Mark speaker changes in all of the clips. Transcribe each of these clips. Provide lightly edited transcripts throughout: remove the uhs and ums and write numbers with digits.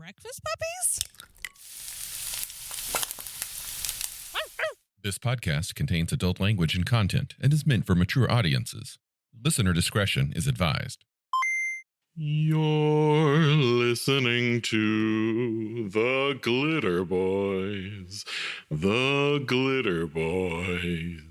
Speaker 1: breakfast puppies?
Speaker 2: This podcast contains adult language and content and is meant for mature audiences. Listener discretion is advised.
Speaker 3: You're listening to the Glitterbois. The Glitterbois.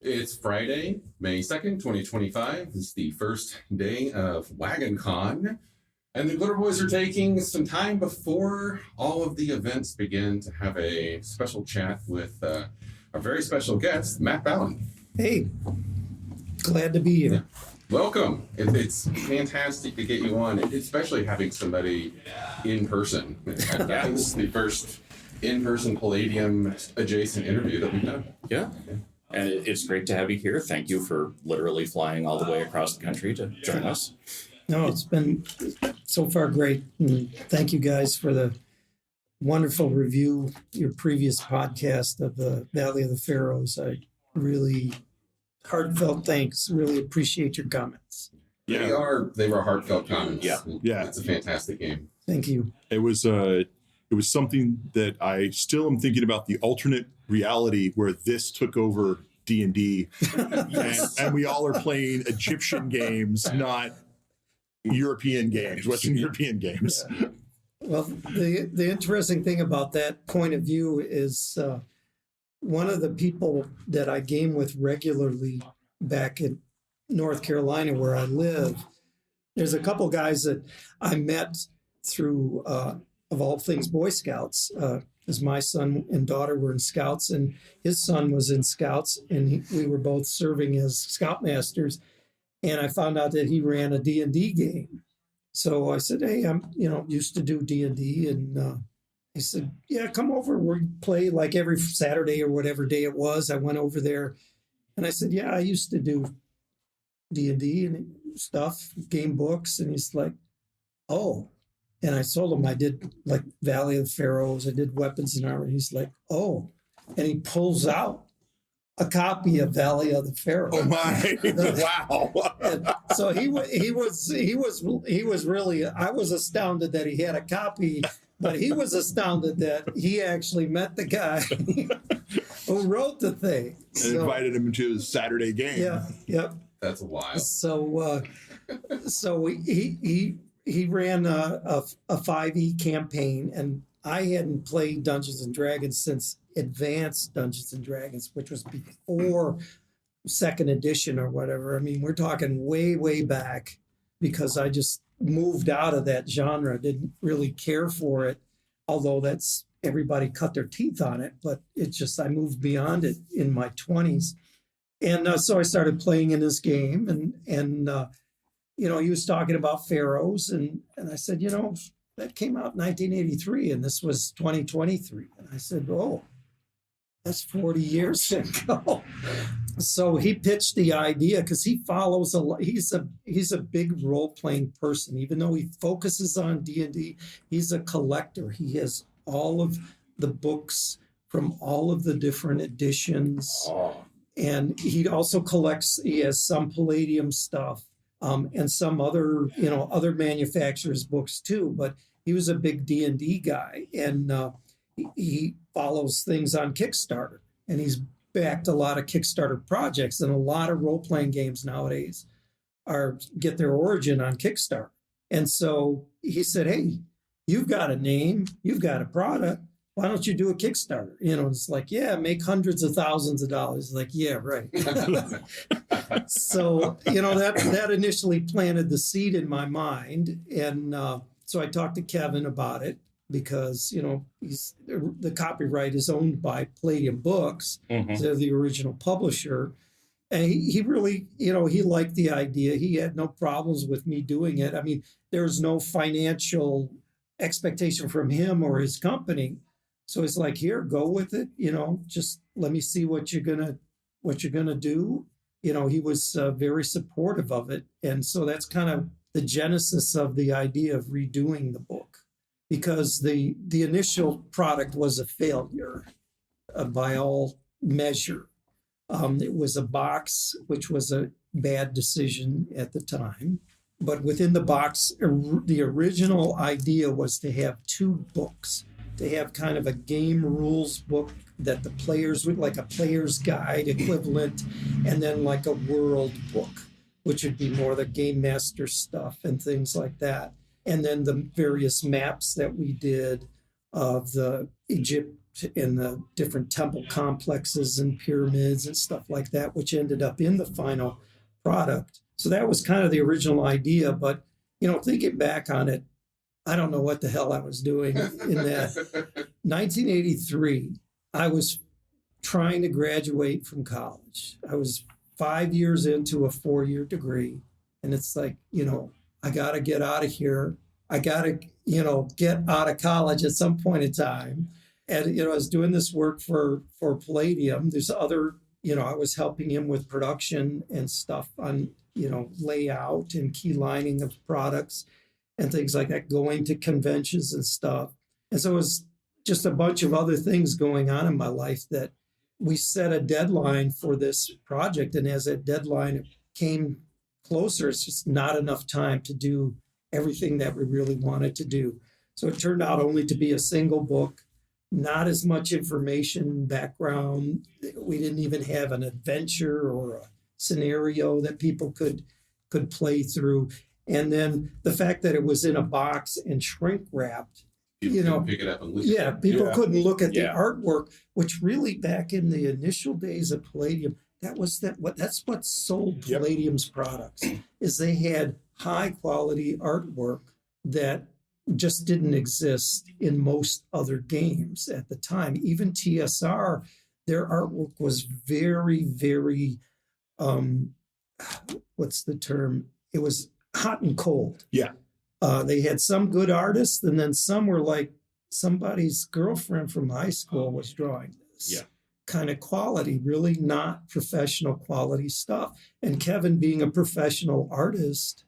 Speaker 2: It's Friday, May 2nd, 2025. This is the first day of Wagoncon. And the Glitterbois are taking some time before all of the events begin to have a special chat with our very special guest, Matt Balent.
Speaker 4: Hey, glad to be here.
Speaker 2: Yeah. Welcome. It's fantastic to get you on, especially having somebody in person. I think this is the first in-person Palladium adjacent interview that we've done.
Speaker 5: Yeah. And it's great to have you here. Thank you for literally flying all the way across the country to join us.
Speaker 4: No, it's been so far great. And thank you guys for the wonderful review, your previous podcast of the Valley of the Pharaohs. I really heartfelt thanks. Really appreciate your comments.
Speaker 2: Yeah. They were heartfelt comments.
Speaker 3: Yeah.
Speaker 2: It's a fantastic game.
Speaker 4: Thank you.
Speaker 3: It was something that I still am thinking about, the alternate reality where this took over D&D and we all are playing Egyptian games, not European games, Western European games.
Speaker 4: Yeah. Well, the interesting thing about that point of view is one of the people that I game with regularly back in North Carolina where I live, there's a couple guys that I met through, of all things, Boy Scouts, because my son and daughter were in Scouts, and his son was in Scouts, and we were both serving as Scoutmasters. And I found out that he ran a D&D game. So I said, hey, I'm used to do D&D. And he said, yeah, come over. We play like every Saturday or whatever day it was. I went over there and I said, yeah, I used to do D&D and stuff, game books. And he's like, oh. And I told him I did like Valley of the Pharaohs. I did Weapons and Armor. He's like, oh. And he pulls out a copy of Valley of the Pharaohs.
Speaker 3: Oh my! Wow!
Speaker 4: And so he was really. I was astounded that he had a copy, but he was astounded that he actually met the guy who wrote the thing.
Speaker 3: And invited him to his Saturday game.
Speaker 4: Yeah. Yep.
Speaker 2: That's wild.
Speaker 4: So he ran a 5e campaign, and I hadn't played Dungeons and Dragons since Advanced Dungeons and Dragons, which was before second edition or whatever. I mean, we're talking way, way back, because I just moved out of that genre, didn't really care for it, although that's everybody cut their teeth on it. But it's just, I moved beyond it in my 20s. And so I started playing in this game, and he was talking about Pharaohs, and I said, that came out in 1983, and this was 2023. And I said, oh, that's 40 years ago. So he pitched the idea because he follows he's a big role-playing person. Even though he focuses on D&D, he's a collector. He has all of the books from all of the different editions.
Speaker 5: Oh.
Speaker 4: And he also collects, he has some Palladium stuff. And some other manufacturers' books too, but he was a big D&D guy, and he follows things on Kickstarter, and he's backed a lot of Kickstarter projects, and a lot of role-playing games nowadays get their origin on Kickstarter. And so he said, hey, you've got a name, you've got a product, why don't you do a Kickstarter? It's like, yeah, make hundreds of thousands of dollars. Like, yeah, right. So, that initially planted the seed in my mind. And so I talked to Kevin about it because, the copyright is owned by Palladium Books. Mm-hmm. They're the original publisher. And he really, he liked the idea. He had no problems with me doing it. I mean, there's no financial expectation from him or his company. So it's like, here, go with it. Just let me see what you're gonna do. He was very supportive of it, and so that's kind of the genesis of the idea of redoing the book, because the initial product was a failure by all measure. It was a box, which was a bad decision at the time. But within the box, the original idea was to have 2 books, to have kind of a game rules book that the players would, like a player's guide equivalent, and then like a world book, which would be more the game master stuff and things like that. And then the various maps that we did of the Egypt and the different temple complexes and pyramids and stuff like that, which ended up in the final product. So that was kind of the original idea. But, thinking back on it, I don't know what the hell I was doing in that. 1983, I was trying to graduate from college. I was 5 years into a 4-year degree. And it's like, I got to get out of here. I got to, get out of college at some point in time. And, I was doing this work for Palladium. There's other, I was helping him with production and stuff on, layout and key lining of products and things like that, going to conventions and stuff. And so it was just a bunch of other things going on in my life that we set a deadline for this project. And as that deadline came closer, it's just not enough time to do everything that we really wanted to do. So it turned out only to be a single book, not as much information, background. We didn't even have an adventure or a scenario that people could play through. And then the fact that it was in a box and shrink wrapped,
Speaker 2: People can pick it up and look at it.
Speaker 4: people couldn't look at the
Speaker 5: Yeah.
Speaker 4: artwork, which really back in the initial days of Palladium, that's what sold
Speaker 3: Yep.
Speaker 4: Palladium's products, is they had high quality artwork that just didn't exist in most other games at the time. Even TSR, their artwork was very, very, what's the term? It was hot and cold.
Speaker 3: Yeah.
Speaker 4: They had some good artists, and then some were like somebody's girlfriend from high school was drawing this.
Speaker 5: Yeah.
Speaker 4: Kind of quality, really not professional quality stuff. And Kevin, being a professional artist,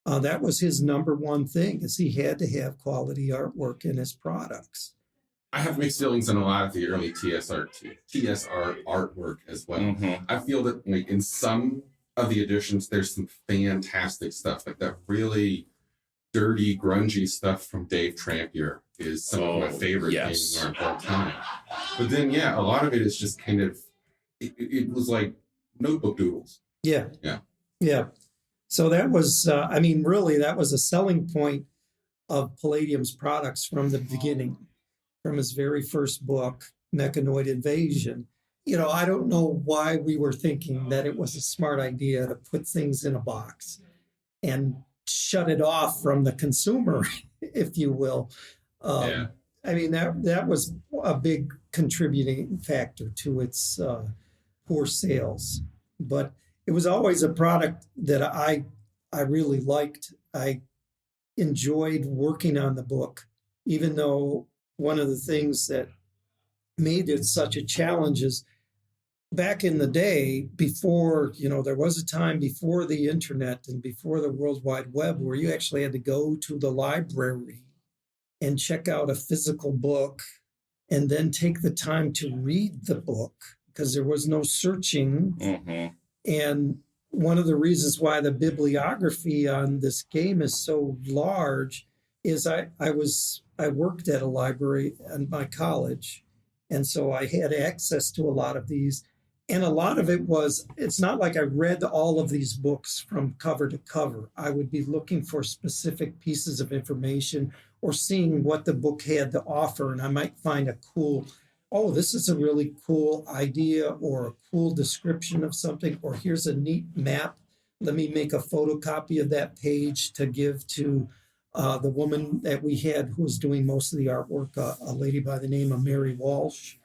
Speaker 4: that was his number one thing, is he had to have quality artwork in his products.
Speaker 2: I have mixed feelings on a lot of the early TSR artwork as well.
Speaker 5: Mhm.
Speaker 2: I feel that in some of the editions, there's some fantastic stuff, like that really dirty, grungy stuff from Dave Trampier is some of my favorite
Speaker 5: yes.
Speaker 2: gaming art of all time. But then, a lot of it is just kind of, it was like notebook doodles.
Speaker 4: Yeah.
Speaker 2: Yeah.
Speaker 4: Yeah. So that was, really, that was a selling point of Palladium's products from the beginning, from his very first book, Mechanoid Invasion. I don't know why we were thinking that it was a smart idea to put things in a box and shut it off from the consumer, if you will. That was a big contributing factor to its poor sales. But it was always a product that I really liked. I enjoyed working on the book, even though one of the things that made it such a challenge is back in the day, before, there was a time before the internet and before the World Wide Web where you actually had to go to the library and check out a physical book and then take the time to read the book because there was no searching.
Speaker 5: Mhm.
Speaker 4: And one of the reasons why the bibliography on this game is so large is I worked at a library at my college. And so I had access to a lot of these. And a lot of it it's not like I read all of these books from cover to cover. I would be looking for specific pieces of information or seeing what the book had to offer. And I might find this is a really cool idea or a cool description of something, or here's a neat map. Let me make a photocopy of that page to give to the woman that we had who was doing most of the artwork, a lady by the name of Mary Walsh,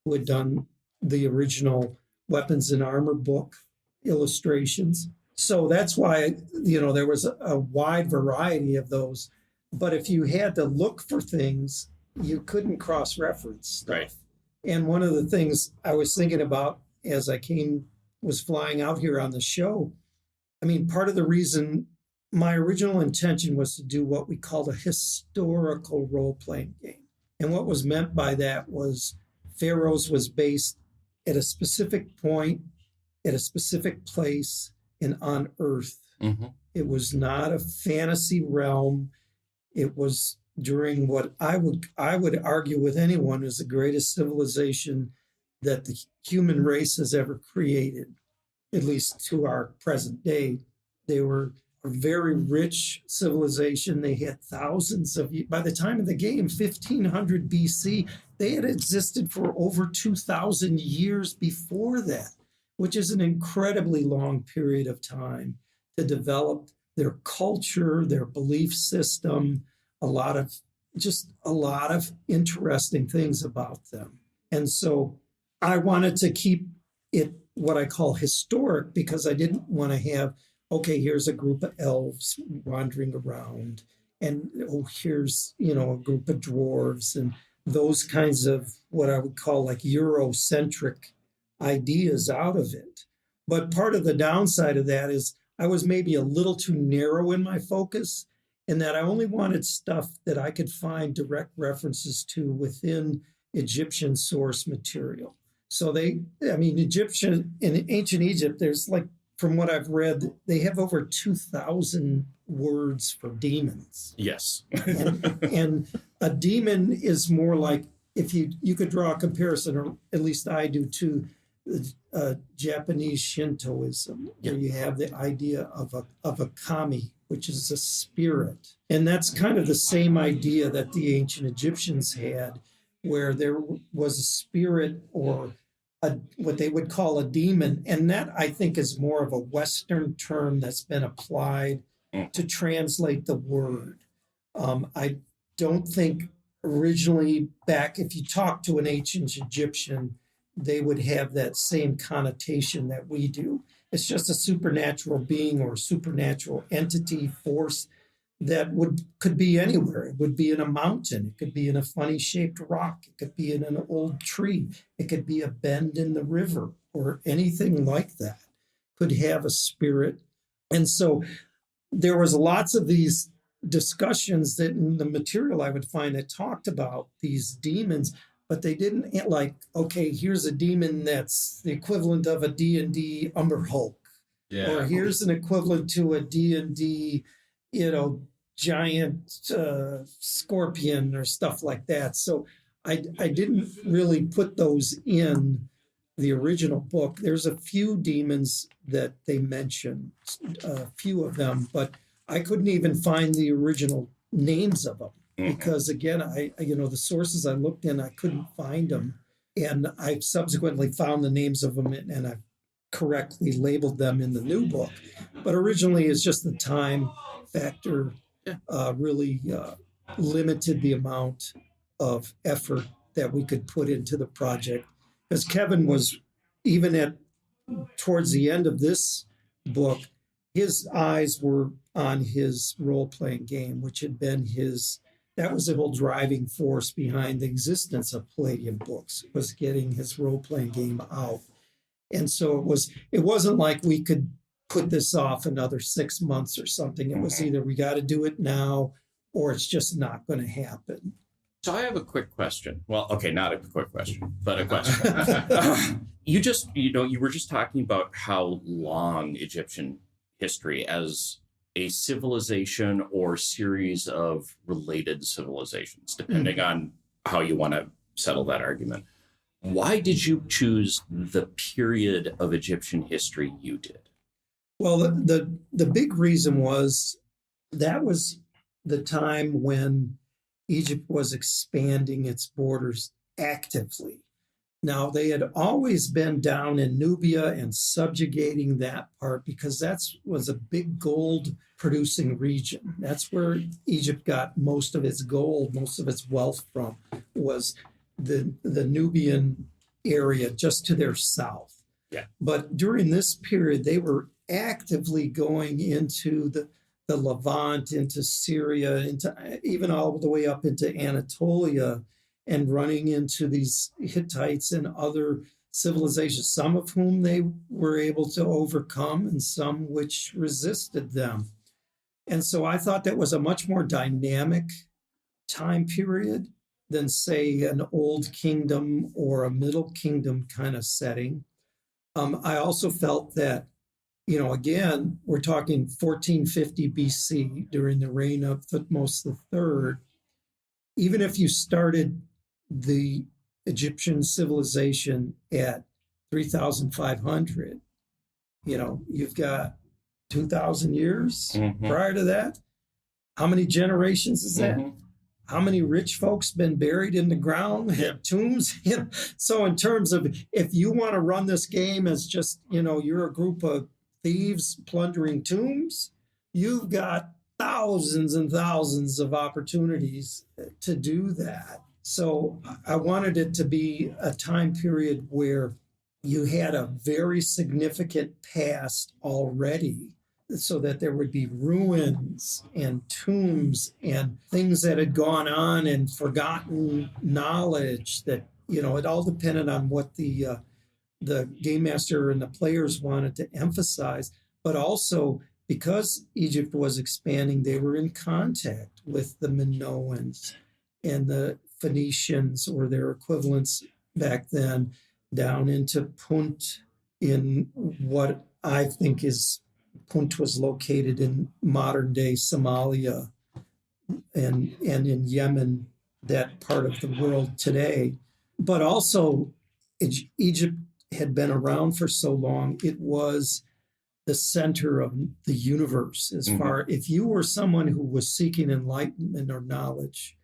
Speaker 4: who had done the original Weapons and Armor book illustrations. So that's why, there was a wide variety of those. But if you had to look for things, you couldn't cross-reference stuff.
Speaker 5: Right.
Speaker 4: And one of the things I was thinking about as I was flying out here on the show, part of the reason my original intention was to do what we called a historical role-playing game. And what was meant by that was Pharaohs was based at a specific point at a specific place and on Earth.
Speaker 5: Mm-hmm.
Speaker 4: It was not a fantasy realm. It was during what I would argue with anyone is the greatest civilization that the human race has ever created, at least to our present day. They were a very rich civilization. They had thousands of, by the time of the game, 1500 BC, they had existed for over 2,000 years before that, which is an incredibly long period of time to develop their culture, their belief system, a lot of interesting things about them. And so I wanted to keep it what I call historic because I didn't want to have, okay, here's a group of elves wandering around, and here's, a group of dwarves, and those kinds of what I would call like Eurocentric ideas out of it. But part of the downside of that is I was maybe a little too narrow in my focus, in that I only wanted stuff that I could find direct references to within Egyptian source material. So in ancient Egypt, there's like, from what I've read, they have over 2,000 words for demons.
Speaker 5: Yes.
Speaker 4: and a demon is more like, if you could draw a comparison, or at least I do, to Japanese Shintoism, where you have the idea of a kami, which is a spirit. And that's kind of the same idea that the ancient Egyptians had, where there was a spirit or what they would call a demon. And that, I think, is more of a Western term that's been applied to translate the word. I don't think originally back, if you talk to an ancient Egyptian, they would have that same connotation that we do. It's just a supernatural being or supernatural entity, force that could be anywhere. It would be in a mountain. It could be in a funny shaped rock. It could be in an old tree. It could be a bend in the river or anything like that. Could have a spirit. And so there was lots of these discussions that in the material I would find that talked about these demons, but they didn't like, okay, here's a demon that's the equivalent of a D&D Umber Hulk.
Speaker 2: Yeah.
Speaker 4: Or here's an equivalent to a D&D, giant scorpion or stuff like that. So I didn't really put those in the original book. There's a few demons that they mention, a few of them, but I couldn't even find the original names of them because, again, the sources I looked in, I couldn't find them. And I subsequently found the names of them and I correctly labeled them in the new book. But originally, it's just the time factor really limited the amount of effort that we could put into the project. Because Kevin was, even towards the end of this book, his eyes were on his role-playing game, which had been that was the whole driving force behind the existence of Palladium books, was getting his role-playing game out. And so it wasn't like we could put this off another 6 months or something. It was either we got to do it now or it's just not going to happen.
Speaker 5: So I have a quick question. Well, okay, not a quick question, but a question. You were just talking about how long Egyptian history as a civilization or series of related civilizations, depending on how you want to settle that argument. Why did you choose the period of Egyptian history you did?
Speaker 4: Well, the big reason was that was the time when Egypt was expanding its borders actively. Now, they had always been down in Nubia and subjugating that part because that was a big gold-producing region. That's where Egypt got most of its gold, most of its wealth from, was the Nubian area just to their south.
Speaker 5: Yeah.
Speaker 4: But during this period, they were actively going into the Levant, into Syria, into even all the way up into Anatolia, and running into these Hittites and other civilizations, some of whom they were able to overcome and some which resisted them. And so I thought that was a much more dynamic time period than, say, an old kingdom or a middle kingdom kind of setting. I also felt that, again, we're talking 1450 BC during the reign of Thutmose III. Even if you started the Egyptian civilization at 3,500, you've got 2,000 years prior to that. How many generations is that? How many rich folks been buried in the ground, have tombs? So in terms of, if you want to run this game as just, you're a group of thieves plundering tombs, you've got thousands and thousands of opportunities to do that. So I wanted it to be a time period where you had a very significant past already, so that there would be ruins and tombs and things that had gone on and forgotten knowledge that, it all depended on what the game master and the players wanted to emphasize. But also, because Egypt was expanding, they were in contact with the Minoans and the Phoenicians, or their equivalents back then, down into Punt, in what I think is, Punt was located in modern-day Somalia and in Yemen, that part of the world today. But also, Egypt had been around for so long, it was the center of the universe. As far, if you were someone who was seeking enlightenment or knowledge,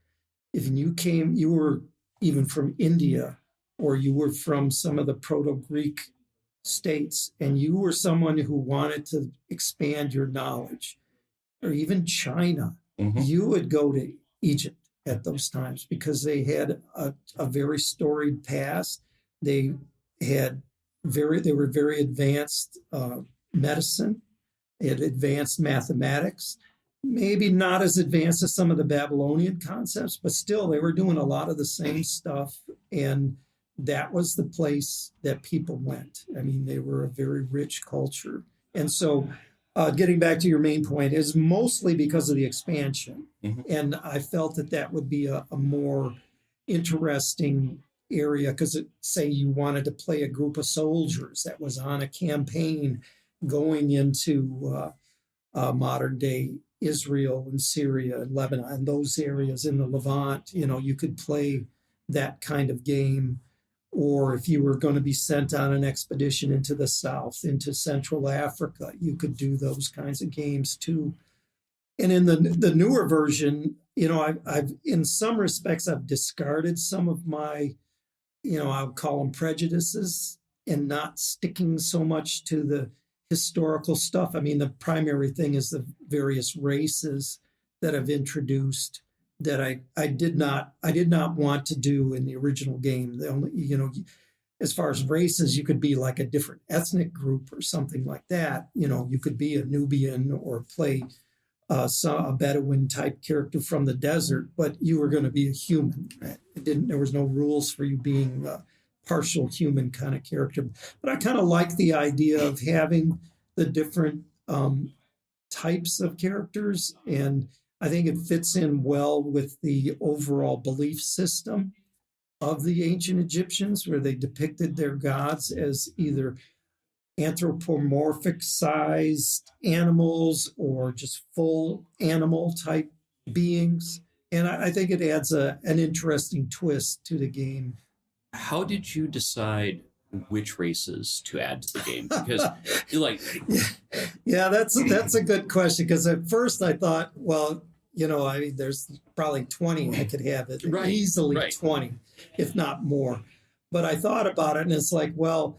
Speaker 4: if you were even from India, or you were from some of the Proto-Greek states, and you were someone who wanted to expand your knowledge, or even China, you would go to Egypt at those times, because they had a very storied past. They were very advanced medicine. They had advanced mathematics, maybe not as advanced as some of the Babylonian concepts, but still they were doing a lot of the same stuff. And that was the place that people went. I mean, they were a very rich culture. And so getting back to your main point, is mostly because of the expansion. And I felt that would be a more interesting area, because say you wanted to play a group of soldiers that was on a campaign going into modern day Israel and Syria and Lebanon and those areas in the Levant, you could play that kind of game. Or if you were going to be sent on an expedition into the South, into Central Africa, you could do those kinds of games too. And in the newer version, I've in some respects, I've discarded some of my, I'll call them prejudices, and not sticking so much to the historical stuff. I mean, the primary thing is the various races that I've introduced that I did not want to do in the original game. The only, as far as races, you could be like a different ethnic group or something like that. You could be a Nubian or play a Bedouin type character from the desert, but you were going to be a human. There was no rules for you being a partial human kind of character. But I kind of like the idea of having the different types of characters, and I think it fits in well with the overall belief system of the ancient Egyptians, where they depicted their gods as either anthropomorphic sized animals or just full animal type beings. And I think it adds an interesting twist to the game.
Speaker 5: How did you decide which races to add to the game? Because
Speaker 4: yeah, that's a good question, because at first I thought, well, there's probably 20 I could have it.
Speaker 5: Right,
Speaker 4: easily
Speaker 5: right.
Speaker 4: 20, if not more. But I thought about it, and it's like, well,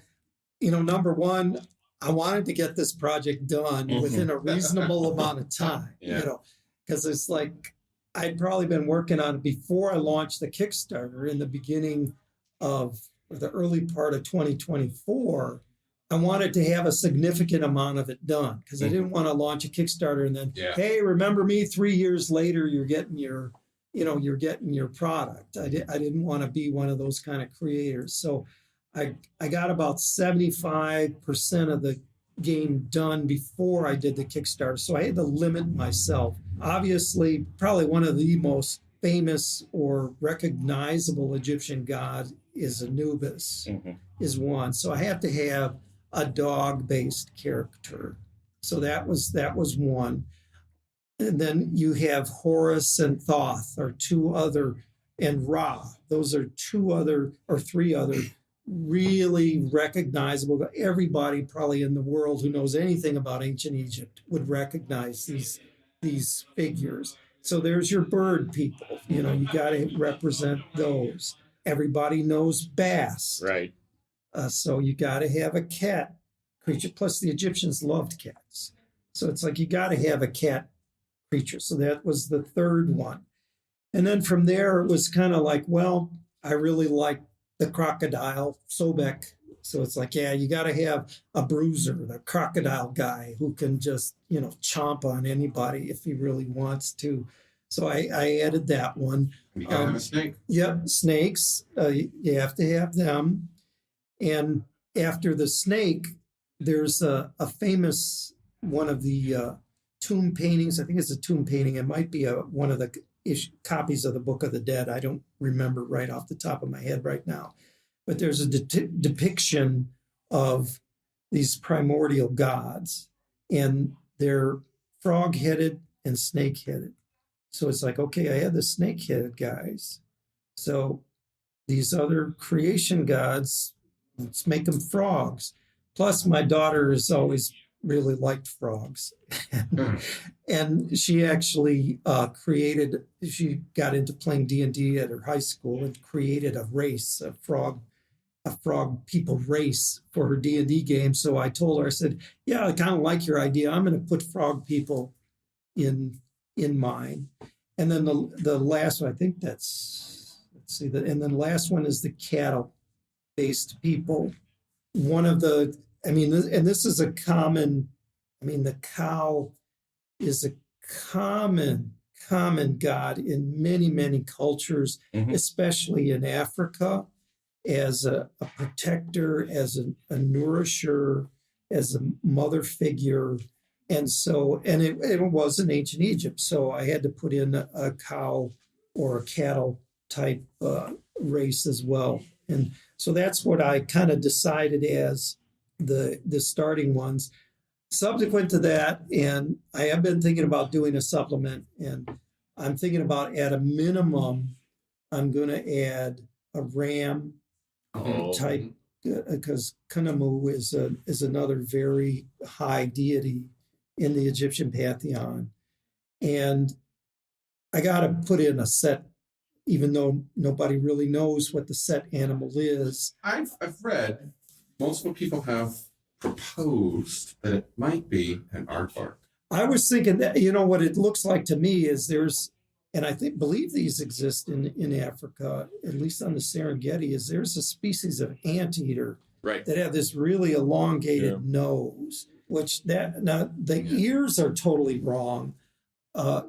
Speaker 4: number one, I wanted to get this project done within a reasonable amount of time, because it's like I'd probably been working on it before I launched the Kickstarter in the beginning of the early part of 2024. I wanted to have a significant amount of it done, because I didn't want to launch a Kickstarter and then, hey, remember me 3 years later, you're getting your product. I didn't want to be one of those kind of creators. So I got about 75% of the game done before I did the Kickstarter. So I had to limit myself. Obviously, probably one of the most famous or recognizable Egyptian god is Anubis, is one. So I have to have a dog-based character. So that was one. And then you have Horus and Thoth are two other, and Ra. Those are two other or three other really recognizable. Everybody probably in the world who knows anything about ancient Egypt would recognize these figures. So there's your bird people. You know, you got to represent those. Everybody knows bass.
Speaker 5: Right.
Speaker 4: So you got to have a cat creature. Plus the Egyptians loved cats. So it's like you got to have a cat creature. So that was the third one. And then from there, it was kind of like, well, I really like the crocodile, Sobek. So it's like, yeah, you got to have a bruiser, the crocodile guy who can just, you know, chomp on anybody if he really wants to. So I added that one.
Speaker 2: You got to have a snake.
Speaker 4: Yep, snakes. You have to have them. And after the snake, there's a famous one of the tomb paintings. I think it's a tomb painting. It might be one of the copies of the Book of the Dead. I don't remember right off the top of my head right now. But there's a depiction of these primordial gods, and they're frog-headed and snake-headed. So it's like, okay, I had the snake-headed guys. So these other creation gods, let's make them frogs. Plus, my daughter has always really liked frogs. And she actually she got into playing D&D at her high school and created a race, a frog people race for her D&D game. So I told her, I said, yeah, I kind of like your idea. I'm going to put frog people in mine. And then the last one, I think that's, let's see, and then the last one is the cattle-based people. One of the, and this is a common, the cow is a common god in many, many cultures, especially in Africa, as a protector, as a nourisher, as a mother figure. And so, and it was in ancient Egypt. So I had to put in a cow or a cattle type race as well. And so that's what I kind of decided as the starting ones. Subsequent to that, and I have been thinking about doing a supplement, and I'm thinking about at a minimum, I'm going to add a ram type, because Khnummu is another very high deity in the Egyptian pantheon. And I got to put in a set, even though nobody really knows what the set animal is.
Speaker 2: I've read multiple people have proposed that it might be an aardvark.
Speaker 4: I was thinking that, what it looks like to me is and I believe these exist in Africa, at least on the Serengeti, is there's a species of anteater that have this really elongated nose, which the ears are totally wrong of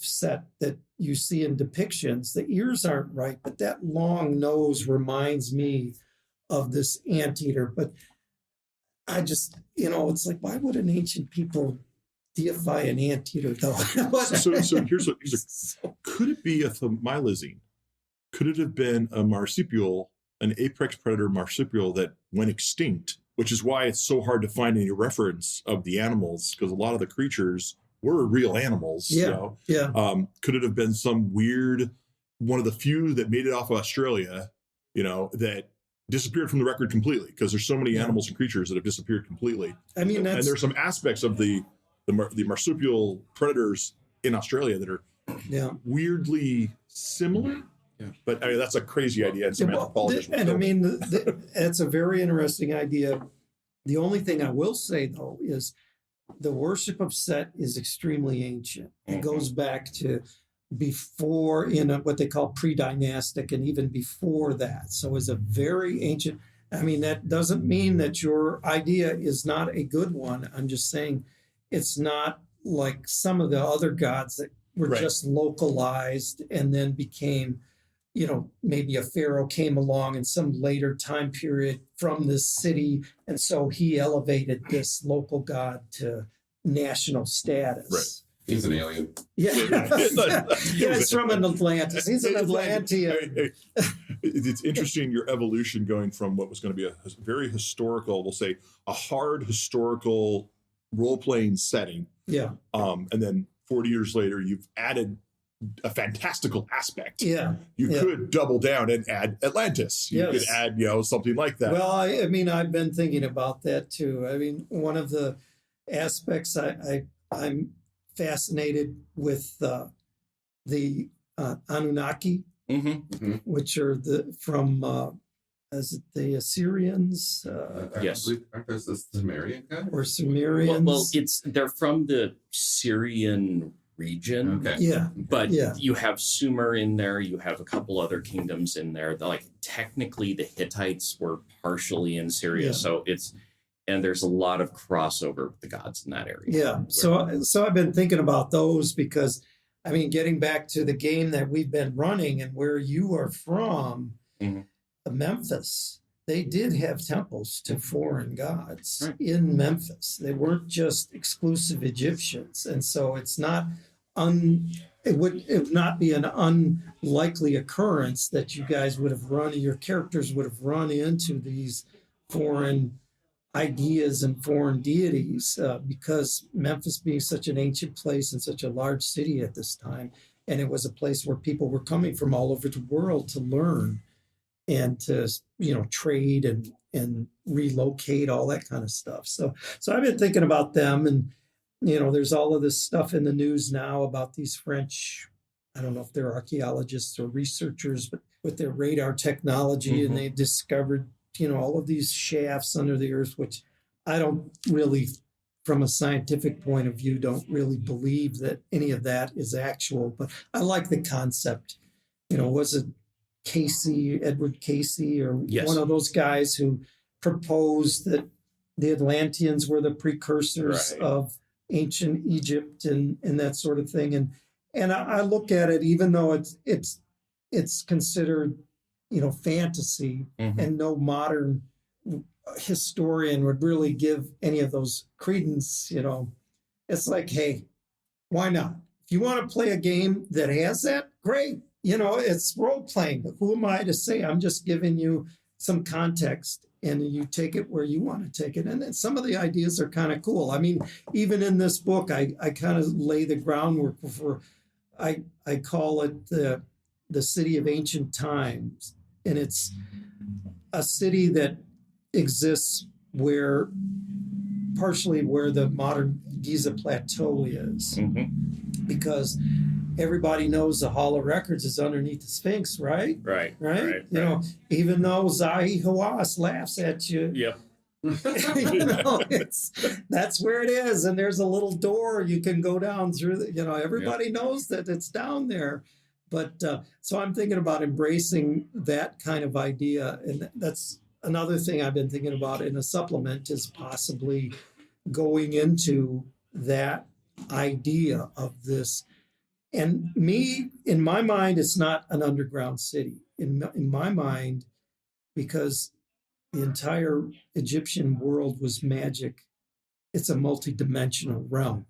Speaker 4: Set that you see in depictions. The ears aren't right, but that long nose reminds me of this anteater. But I just, it's like, why would an ancient people deify an anteater though?
Speaker 3: So here's could it be a thylacine? Could it have been a marsupial, an apex predator marsupial that went extinct, which is why it's so hard to find any reference of the animals, because a lot of the creatures were real animals. Could it have been some weird, one of the few that made it off of Australia, that disappeared from the record completely, because there's so many animals and creatures that have disappeared completely. And there's some aspects of the marsupial predators in Australia that are weirdly similar. Yeah. But that's a crazy idea. And some anthropologists
Speaker 4: that's a very interesting idea. The only thing I will say, though, is the worship of Set is extremely ancient. It goes back to before, what they call pre-dynastic, and even before that. So it's a very ancient. That doesn't mean that your idea is not a good one. I'm just saying it's not like some of the other gods that were just localized and then became, maybe a pharaoh came along in some later time period from this city, and so he elevated this local god to national status.
Speaker 2: He's an alien.
Speaker 4: Yeah, yeah, it's from an Atlantis. He's an Atlantean.
Speaker 3: It's interesting your evolution going from what was going to be a very historical, we'll say a hard historical role-playing setting.
Speaker 4: Yeah.
Speaker 3: And then 40 years later, you've added a fantastical aspect.
Speaker 4: Yeah.
Speaker 3: You could double down and add Atlantis. You could add, something like that.
Speaker 4: Well, I mean, I've been thinking about that too. I mean, one of the aspects I'm fascinated with the Anunnaki, which are from is it the Assyrians?
Speaker 5: Yes.
Speaker 2: Aren't those the Sumerian guys?
Speaker 4: Or Sumerians?
Speaker 5: Well, they're from the Syrian region.
Speaker 2: Okay.
Speaker 4: Yeah.
Speaker 5: But you have Sumer in there. You have a couple other kingdoms in there. Like technically, the Hittites were partially in Syria, so and there's a lot of crossover with the gods in that area.
Speaker 4: Yeah. So I've been thinking about those because, I mean, getting back to the game that we've been running and where you are from, Memphis, they did have temples to foreign gods in Memphis. They weren't just exclusive Egyptians. And so it's not it would not be an unlikely occurrence that you guys would have your characters would have run into these foreign ideas and foreign deities because Memphis being such an ancient place and such a large city at this time. And it was a place where people were coming from all over the world to learn and to, trade and relocate, all that kind of stuff. So I've been thinking about them, and, there's all of this stuff in the news now about these French, I don't know if they're archaeologists or researchers, but with their radar technology, and they discovered, all of these shafts under the earth, which I don't really, from a scientific point of view, don't really believe that any of that is actual, but I like the concept. Was it Edward Casey, or one of those guys who proposed that the Atlanteans were the precursors of ancient Egypt and that sort of thing. And I look at it, even though it's considered, fantasy, and no modern historian would really give any of those credence, it's like, hey, why not? If you want to play a game that has that, great. It's role playing, but who am I to say? I'm just giving you some context and you take it where you want to take it. And then some of the ideas are kind of cool. I mean, even in this book, I kind of lay the groundwork for, I call it the city of ancient times. And it's a city that exists partially where the modern Giza Plateau is. Because everybody knows the Hall of Records is underneath the Sphinx, right? Right. Even though Zahi Hawass laughs at you. Yep. That's where it is. And there's a little door you can go down through. Everybody knows that it's down there. But so I'm thinking about embracing that kind of idea. And that's another thing I've been thinking about in a supplement, is possibly going into that idea of this. And in my mind, it's not an underground city. In my mind, because the entire Egyptian world was magic, it's a multidimensional realm.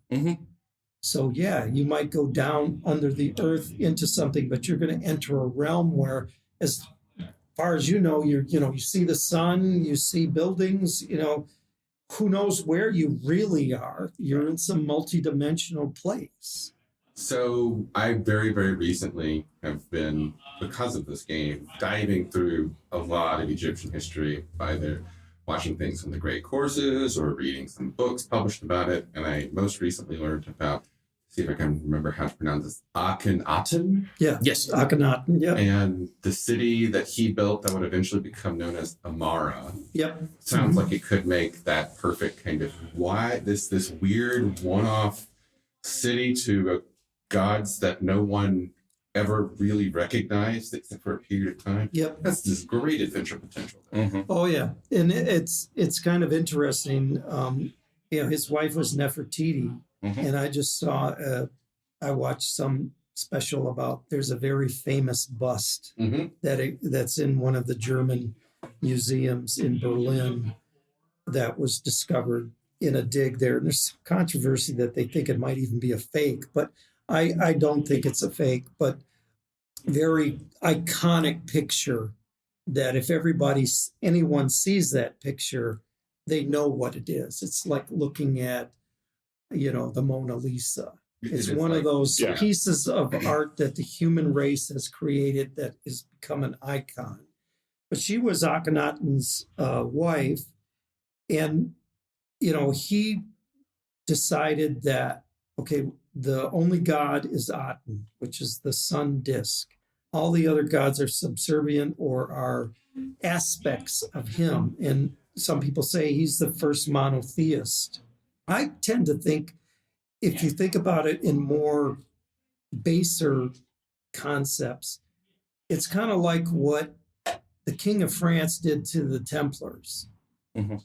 Speaker 4: So you might go down under the earth into something, but you're going to enter a realm where, as far as you see the sun, you see buildings, who knows where you really are? You're in some multidimensional place.
Speaker 2: So I very, very recently have been, because of this game, diving through a lot of Egyptian history, either watching things from the great courses or reading some books published about it. And I most recently learned about, see if I can remember how to pronounce this, Akhenaten.
Speaker 4: Yeah. Yes, Akhenaten. Yeah.
Speaker 2: And the city that he built that would eventually become known as Amara.
Speaker 4: Yep.
Speaker 2: Sounds like it could make that perfect kind of this weird one-off city to gods that no one ever really recognized except for a period of time.
Speaker 4: Yep.
Speaker 2: That's this great adventure potential.
Speaker 4: Oh yeah. And it's kind of interesting. His wife was Nefertiti. And I just saw, I watched some special about, there's a very famous bust that's in one of the German museums in Berlin that was discovered in a dig there. And there's some controversy that they think it might even be a fake, but I don't think it's a fake, but very iconic picture that if anyone sees that picture, they know what it is. It's like looking at, the Mona Lisa. It's one of those pieces of art that the human race has created that has become an icon. But she was Akhenaten's wife, and he decided that, okay, the only god is Aten, which is the sun disk. All the other gods are subservient or are aspects of him. And some people say he's the first monotheist. I tend to think, if you think about it in more baser concepts, it's kind of like what the King of France did to the Templars.
Speaker 5: Mm-hmm.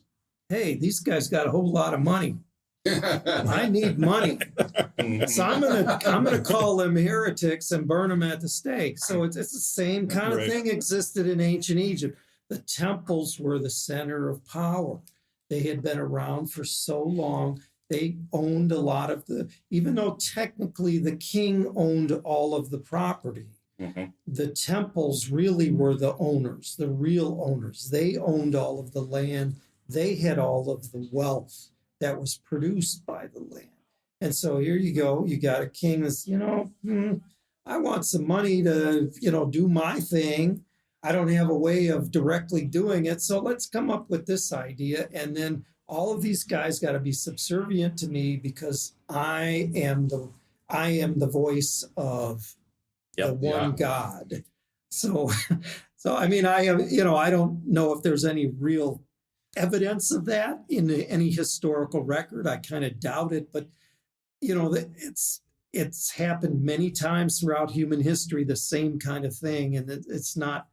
Speaker 4: Hey, these guys got a whole lot of money. I need money. So I'm gonna call them heretics and burn them at the stake. So it's the same kind of thing existed in ancient Egypt. The temples were the center of power. They had been around for so long. They owned a lot of even though technically the king owned all of the property, the temples really were the owners, the real owners. They owned all of the land. They had all of the wealth that was produced by the land. And so here you go. You got a king that's, I want some money to, do my thing. I don't have a way of directly doing it. So let's come up with this idea. And then all of these guys got to be subservient to me because I am the voice of the one God. So I mean, I don't know if there's any real evidence of that in any historical record. I kind of doubt it, but it's happened many times throughout human history, the same kind of thing, and it's not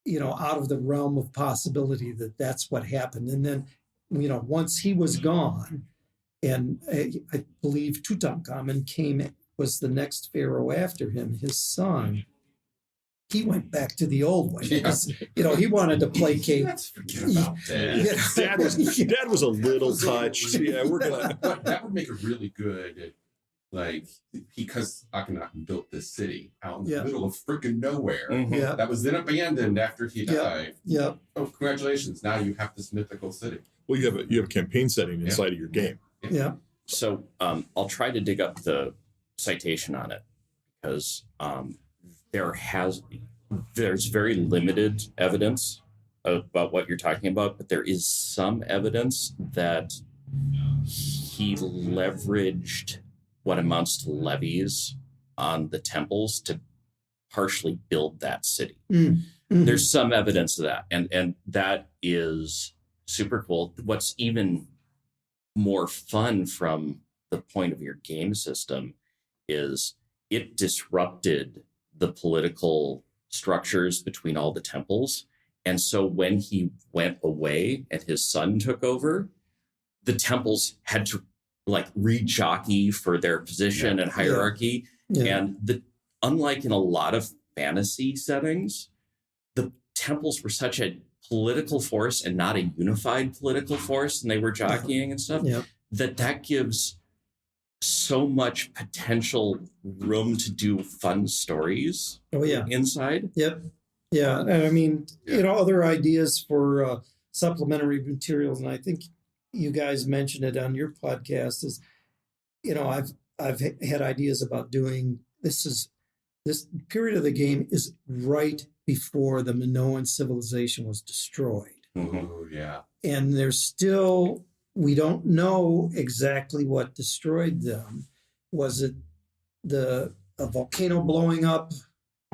Speaker 4: out of the realm of possibility that that's what happened. And then once he was gone, and I believe Tutankhamun was the next pharaoh after him, his son. He went back to the old way because, he wanted to placate.
Speaker 2: Let's forget about that.
Speaker 3: Dad was a little touched. Yeah, we're gonna.
Speaker 2: That would make a really good, because Akhenaten built this city out in the middle of freaking nowhere.
Speaker 4: Yeah.
Speaker 2: That was then abandoned after he died.
Speaker 4: Yeah.
Speaker 2: Oh, congratulations! Now you have this mythical city.
Speaker 3: Well, you have a campaign setting inside of your game.
Speaker 4: Yeah.
Speaker 5: So I'll try to dig up the citation on it because there's very limited evidence about what you're talking about, but there is some evidence that he leveraged what amounts to levies on the temples to partially build that city. Mm-hmm. There's some evidence of that, and that is super cool. What's even more fun from the point of your game system is it disrupted the political structures between all the temples. And so when he went away and his son took over, the temples had to re-jockey for their position and hierarchy. Yeah. And unlike in a lot of fantasy settings, the temples were such a political force and not a unified political force, and they were jockeying and stuff, that gives so much potential room to do fun stories inside.
Speaker 4: Yep. Yeah. And I mean, other ideas for supplementary materials, and I think you guys mentioned it on your podcast, is, I've had ideas about doing this period of the game is right before the Minoan civilization was destroyed.
Speaker 2: Oh, yeah.
Speaker 4: And we don't know exactly what destroyed them. Was it a volcano blowing up?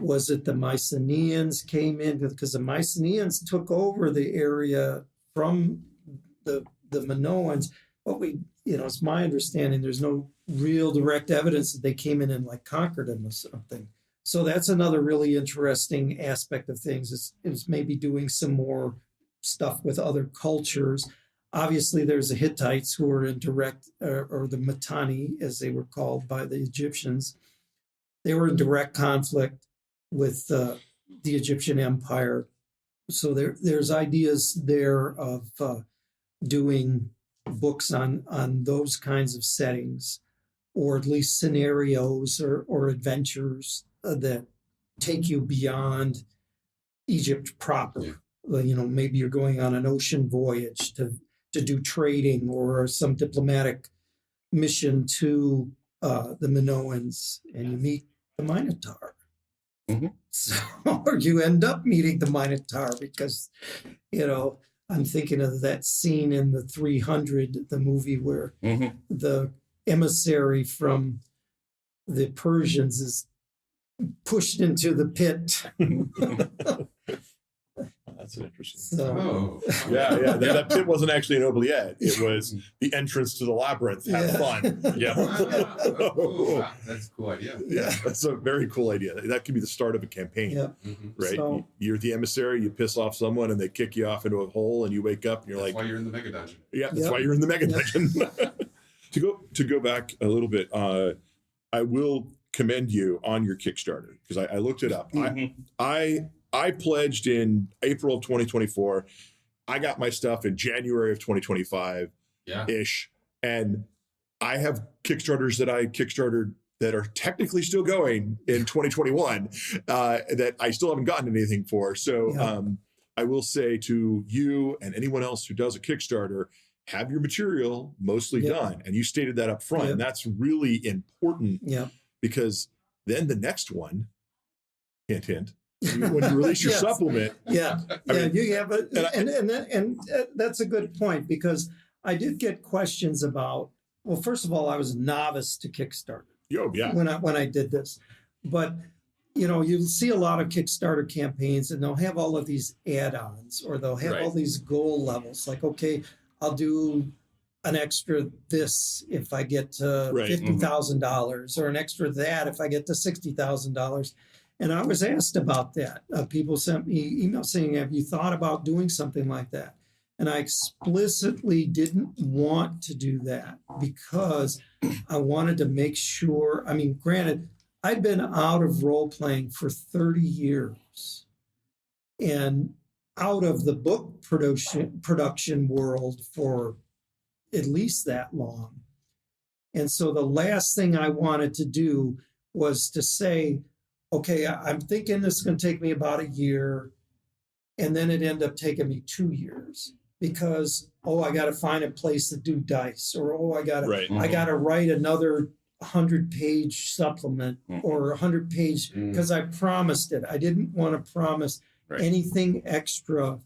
Speaker 4: Was it the Mycenaeans came in? Because the Mycenaeans took over the area from the Minoans. But it's my understanding there's no real direct evidence that they came in and conquered them or something. So that's another really interesting aspect of things is maybe doing some more stuff with other cultures. Obviously, there's the Hittites who are in direct, or the Mitanni, as they were called by the Egyptians. They were in direct conflict with the Egyptian Empire. So there's ideas there of doing books on those kinds of settings, or at least scenarios or adventures that take you beyond Egypt proper.
Speaker 2: Yeah.
Speaker 4: Maybe you're going on an ocean voyage to do trading or some diplomatic mission to the Minoans, and you meet the Minotaur.
Speaker 5: Mhm.
Speaker 4: So, or you end up meeting the Minotaur because, I'm thinking of that scene in the 300, the movie where the emissary from the Persians is pushed into the pit.
Speaker 3: That's an interesting.
Speaker 4: So,
Speaker 3: Yeah. That pit wasn't actually an oubliette. It was the entrance to the labyrinth. Have fun. Yeah.
Speaker 2: Wow, that's a cool idea.
Speaker 3: Yeah, that's a very cool idea. That could be the start of a campaign,
Speaker 4: yeah.
Speaker 3: right?
Speaker 4: So-
Speaker 3: You're the emissary, you piss off someone, and they kick you off into a hole, and you wake up, and you're
Speaker 2: That's
Speaker 3: like,
Speaker 2: why you're in the mega dungeon.
Speaker 3: yeah, that's
Speaker 4: Yep.
Speaker 3: why you're in the mega
Speaker 4: Yep.
Speaker 3: dungeon. To go back a little bit, I will commend you on your Kickstarter because I looked it up. I pledged in April of 2024. I got my stuff in January of 2025
Speaker 2: Yeah.
Speaker 3: ish, and I have Kickstarters that I kickstarted that are technically still going in 2021 that I still haven't gotten anything for. So
Speaker 4: Yeah.
Speaker 3: I will say to you and anyone else who does a Kickstarter, have your material mostly
Speaker 4: Yeah.
Speaker 3: done. And you stated that up front.
Speaker 4: Yeah.
Speaker 3: And that's really important
Speaker 4: Yeah.
Speaker 3: because then the next one, hint, hint, when you release your
Speaker 4: Yes.
Speaker 3: supplement,
Speaker 4: Yeah,
Speaker 3: I mean,
Speaker 4: you have it, and that's a good point because I did get questions about. Well, first of all, I was a novice to Kickstarter
Speaker 3: yeah.
Speaker 4: when I did this, but you'll see a lot of Kickstarter campaigns, and they'll have all of these add-ons, or they'll have all
Speaker 5: Right.
Speaker 4: these goal levels. Like, okay, I'll do an extra this if I get to
Speaker 3: Right.
Speaker 4: $50,000, or an extra that if I get to $60,000. And I was asked about that. People sent me emails saying, have you thought about doing something like that? And I explicitly didn't want to do that because I wanted to make sure. I mean, granted, I'd been out of role playing for 30 years and out of the book production world for at least that long. And so the last thing I wanted to do was to say, okay, I'm thinking this is going to take me about a year. And then it ended up taking me 2 years because, I got to find a place to do dice, or, I got to write another 100-page supplement or 100-page, because I promised it. I didn't want to promise anything extra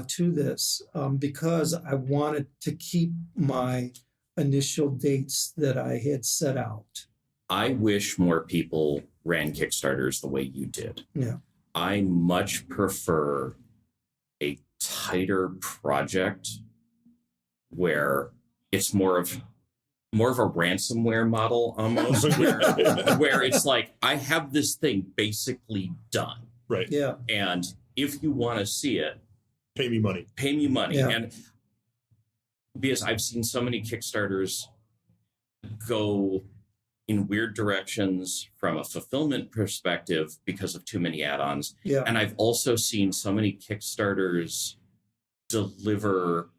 Speaker 4: to this because I wanted to keep my initial dates that I had set out.
Speaker 5: I wish more people ran Kickstarters the way you did.
Speaker 4: Yeah.
Speaker 5: I much prefer a tighter project where it's more of a ransomware model almost, where it's like, I have this thing basically done.
Speaker 3: Right.
Speaker 4: Yeah.
Speaker 5: And if you want to see it,
Speaker 3: Pay me money.
Speaker 5: Yeah. And because I've seen so many Kickstarters go in weird directions from a fulfillment perspective because of too many add-ons.
Speaker 4: Yeah.
Speaker 5: And I've also seen so many Kickstarters deliver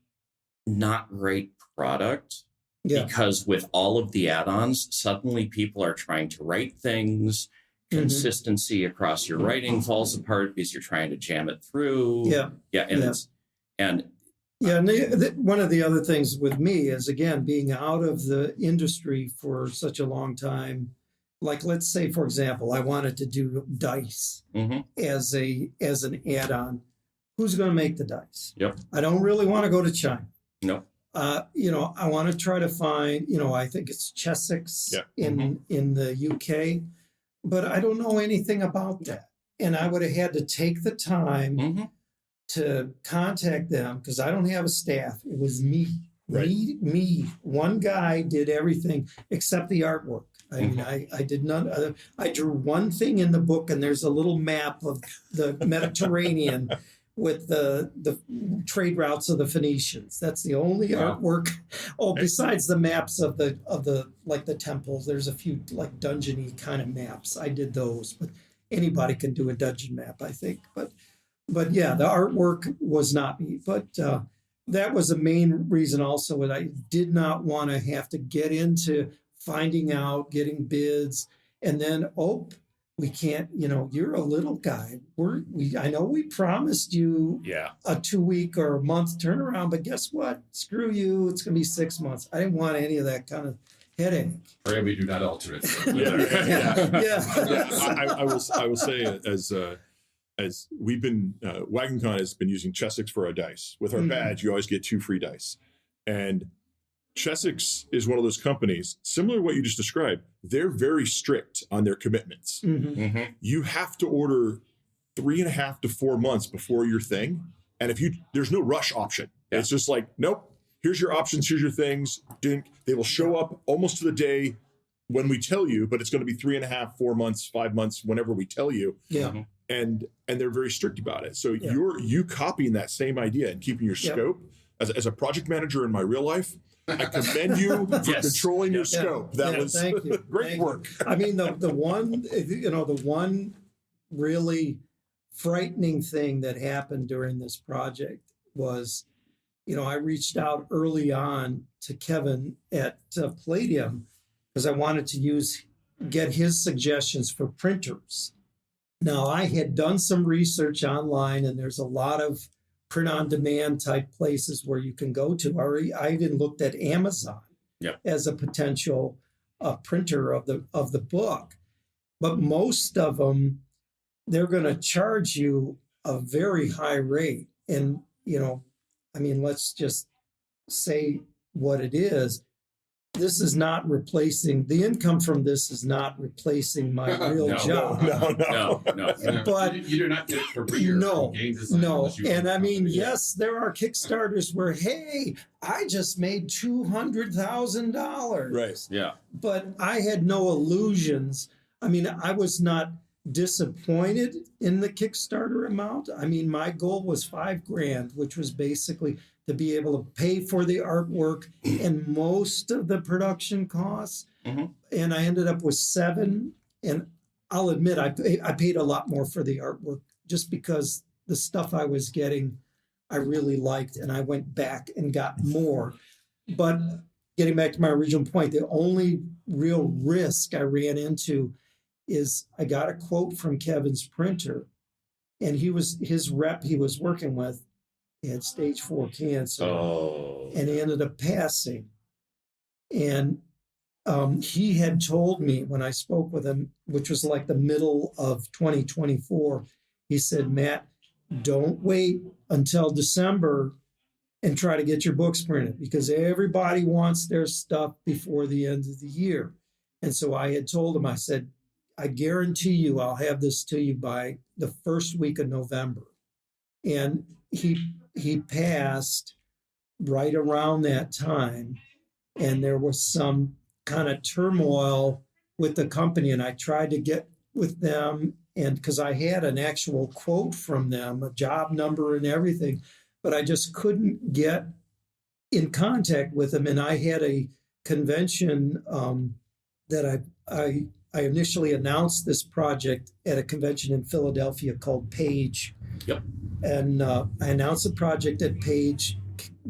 Speaker 5: not right product because with all of the add-ons, suddenly people are trying to write things. Consistency across your writing falls apart because you're trying to jam it through. And
Speaker 4: one of the other things with me is, again, being out of the industry for such a long time. Like, let's say, for example, I wanted to do dice as an add-on. Who's going to make the dice?
Speaker 5: Yep.
Speaker 4: I don't really want to go to China.
Speaker 5: No.
Speaker 4: I want to try to find, I think it's Chessex in the UK, but I don't know anything about that. And I would have had to take the time to contact them because I don't have a staff. It was me. Me. One guy did everything except the artwork. I mean, I did not. I drew one thing in the book, and there's a little map of the Mediterranean with the trade routes of the Phoenicians. That's the only artwork. Oh, besides the maps of the like the temples, there's a few like dungeon-y kind of maps. I did those, but anybody can do a dungeon map, I think. But yeah, the artwork was not me. But that was the main reason also that I did not want to have to get into finding out, getting bids, and then, we can't, you're a little guy. I know we promised you a 2-week or a month turnaround, but guess what? Screw you. It's going to be 6 months. I didn't want any of that kind of headache.
Speaker 2: Pray we do not alter it.
Speaker 3: I will say as we've been, Wagoncon has been using Chessex for our dice. With our badge, you always get 2 free dice. And Chessex is one of those companies, similar to what you just described. They're very strict on their commitments. You have to order 3.5 to 4 months before your thing. And there's no rush option. It's just like, nope, here's your options, here's your things. Dink. They will show up almost to the day when we tell you, but it's going to be 3.5, 4 months, 5 months, whenever we tell you. And they're very strict about it. So you copying that same idea and keeping your scope as a project manager in my real life. I commend you for controlling your scope. That was great work.
Speaker 4: I mean, the one really frightening thing that happened during this project was, I reached out early on to Kevin at Palladium because I wanted to get his suggestions for printers. Now, I had done some research online, and there's a lot of print-on-demand type places where you can go to. I even looked at Amazon as a potential printer of the book. But most of them, they're going to charge you a very high rate. And, let's just say what it is. This is not replacing, the income from this is not replacing my real job.
Speaker 3: No.
Speaker 4: But
Speaker 2: you do not get a career in game design.
Speaker 4: And yes, there are Kickstarters where, hey, I just made $200,000.
Speaker 3: Right.
Speaker 5: Yeah.
Speaker 4: But I had no illusions. I was not disappointed in the Kickstarter amount. My goal was $5,000, which was basically to be able to pay for the artwork and most of the production costs. And I ended up with $7,000. And I'll admit, I paid a lot more for the artwork just because the stuff I was getting, I really liked, and I went back and got more. But getting back to my original point, the only real risk I ran into is I got a quote from Kevin's printer, and his rep he was working with, he had stage 4 cancer, and he ended up passing. And he had told me when I spoke with him, which was like the middle of 2024, he said, Matt, don't wait until December and try to get your books printed because everybody wants their stuff before the end of the year. And so I had told him, I said, I guarantee you I'll have this to you by the first week of November. And he passed right around that time. And there was some kind of turmoil with the company. And I tried to get with them, and because I had an actual quote from them, a job number and everything, but I just couldn't get in contact with them. And I had a convention that I initially announced this project at a convention in Philadelphia called Page.
Speaker 5: Yep.
Speaker 4: And I announced the project at Page,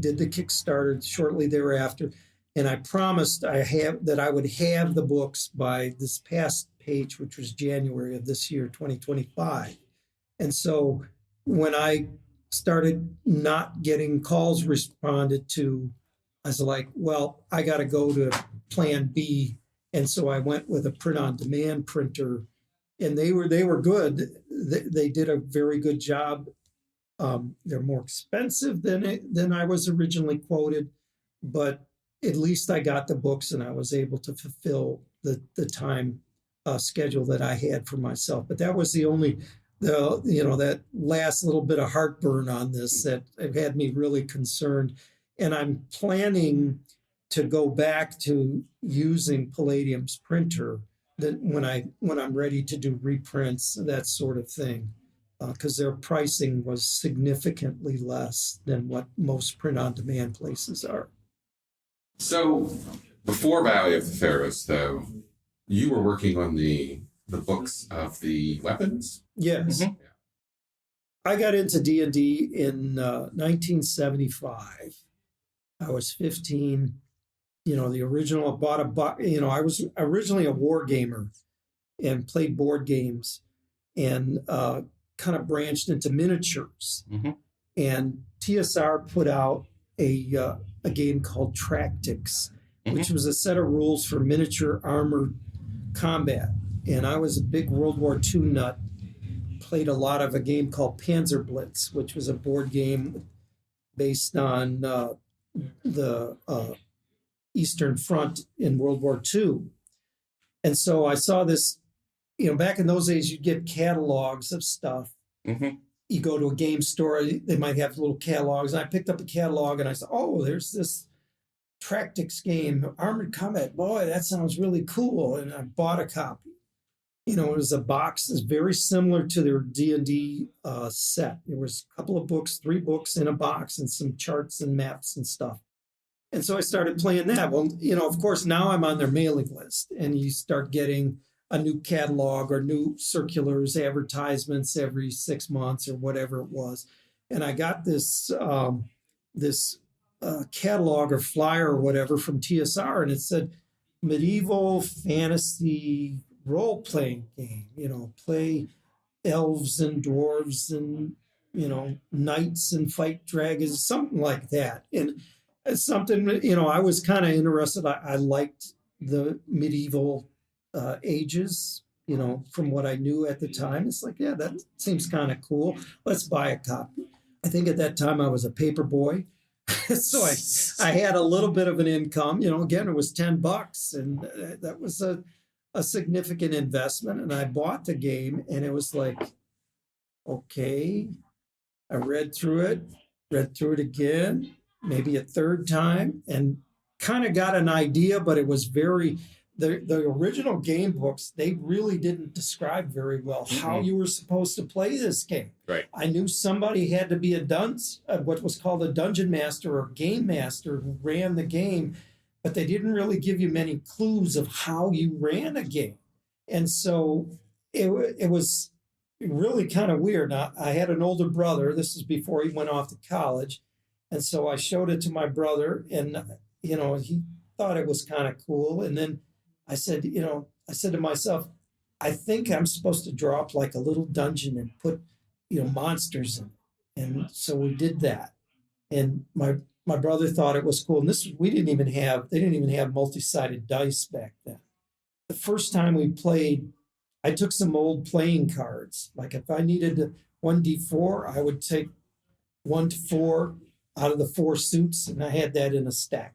Speaker 4: did the Kickstarter shortly thereafter. And I promised that I would have the books by this past Page, which was January of this year, 2025. And so when I started not getting calls responded to, I was like, well, I got to go to plan B. And so I went with a print-on-demand printer, and they were good. They did a very good job. They're more expensive than I was originally quoted, but at least I got the books and I was able to fulfill the time schedule that I had for myself. But that was that last little bit of heartburn on this that had me really concerned. And I'm planning to go back to using Palladium's printer when I'm ready to do reprints, that sort of thing, because their pricing was significantly less than what most print-on-demand places are.
Speaker 2: So before Valley of the Pharaohs, though, you were working on the books of the weapons?
Speaker 4: Yes.
Speaker 5: Mm-hmm.
Speaker 4: I got into D&D in 1975. I was 15. The original, I bought I was originally a war gamer and played board games and kind of branched into miniatures.
Speaker 5: Mm-hmm.
Speaker 4: And TSR put out a game called Tactics, which was a set of rules for miniature armored combat. And I was a big World War II nut. Played a lot of a game called Panzer Blitz, which was a board game based on the Eastern Front in World War II. And so I saw this, back in those days, you'd get catalogs of stuff.
Speaker 5: Mm-hmm.
Speaker 4: You go to a game store, they might have little catalogs. And I picked up a catalog and I said, oh, there's this Tactics game, Armored Combat. Boy, that sounds really cool. And I bought a copy. It was a box that's very similar to their D&D set. There was a couple of books, 3 books in a box and some charts and maps and stuff. And so I started playing that. Well, of course, now I'm on their mailing list and you start getting a new catalog or new circulars, advertisements every 6 months or whatever it was. And I got this catalog or flyer or whatever from TSR, and it said medieval fantasy role-playing game, play elves and dwarves and, knights and fight dragons, something like that. And it's something, I was kind of interested. I liked the medieval ages, from what I knew at the time. It's like, yeah, that seems kind of cool. Let's buy a copy. I think at that time I was a paper boy. So I had a little bit of an income, again, it was $10 and that was a significant investment. And I bought the game and it was like, okay, I read through it again, maybe a third time, and kind of got an idea, but it was the original game books, they really didn't describe very well how you were supposed to play this game.
Speaker 5: Right.
Speaker 4: I knew somebody had to be what was called a dungeon master or game master who ran the game, but they didn't really give you many clues of how you ran a game. And so it was really kind of weird. Now, I had an older brother. This is before he went off to college. And so I showed it to my brother and, he thought it was kind of cool. And then I said to myself, I think I'm supposed to draw up like a little dungeon and put, monsters in it. And so we did that. And my brother thought it was cool. And they didn't even have multi-sided dice back then. The first time we played, I took some old playing cards. Like if I needed 1d4, I would take 1 to 4 out of the 4 suits, and I had that in a stack.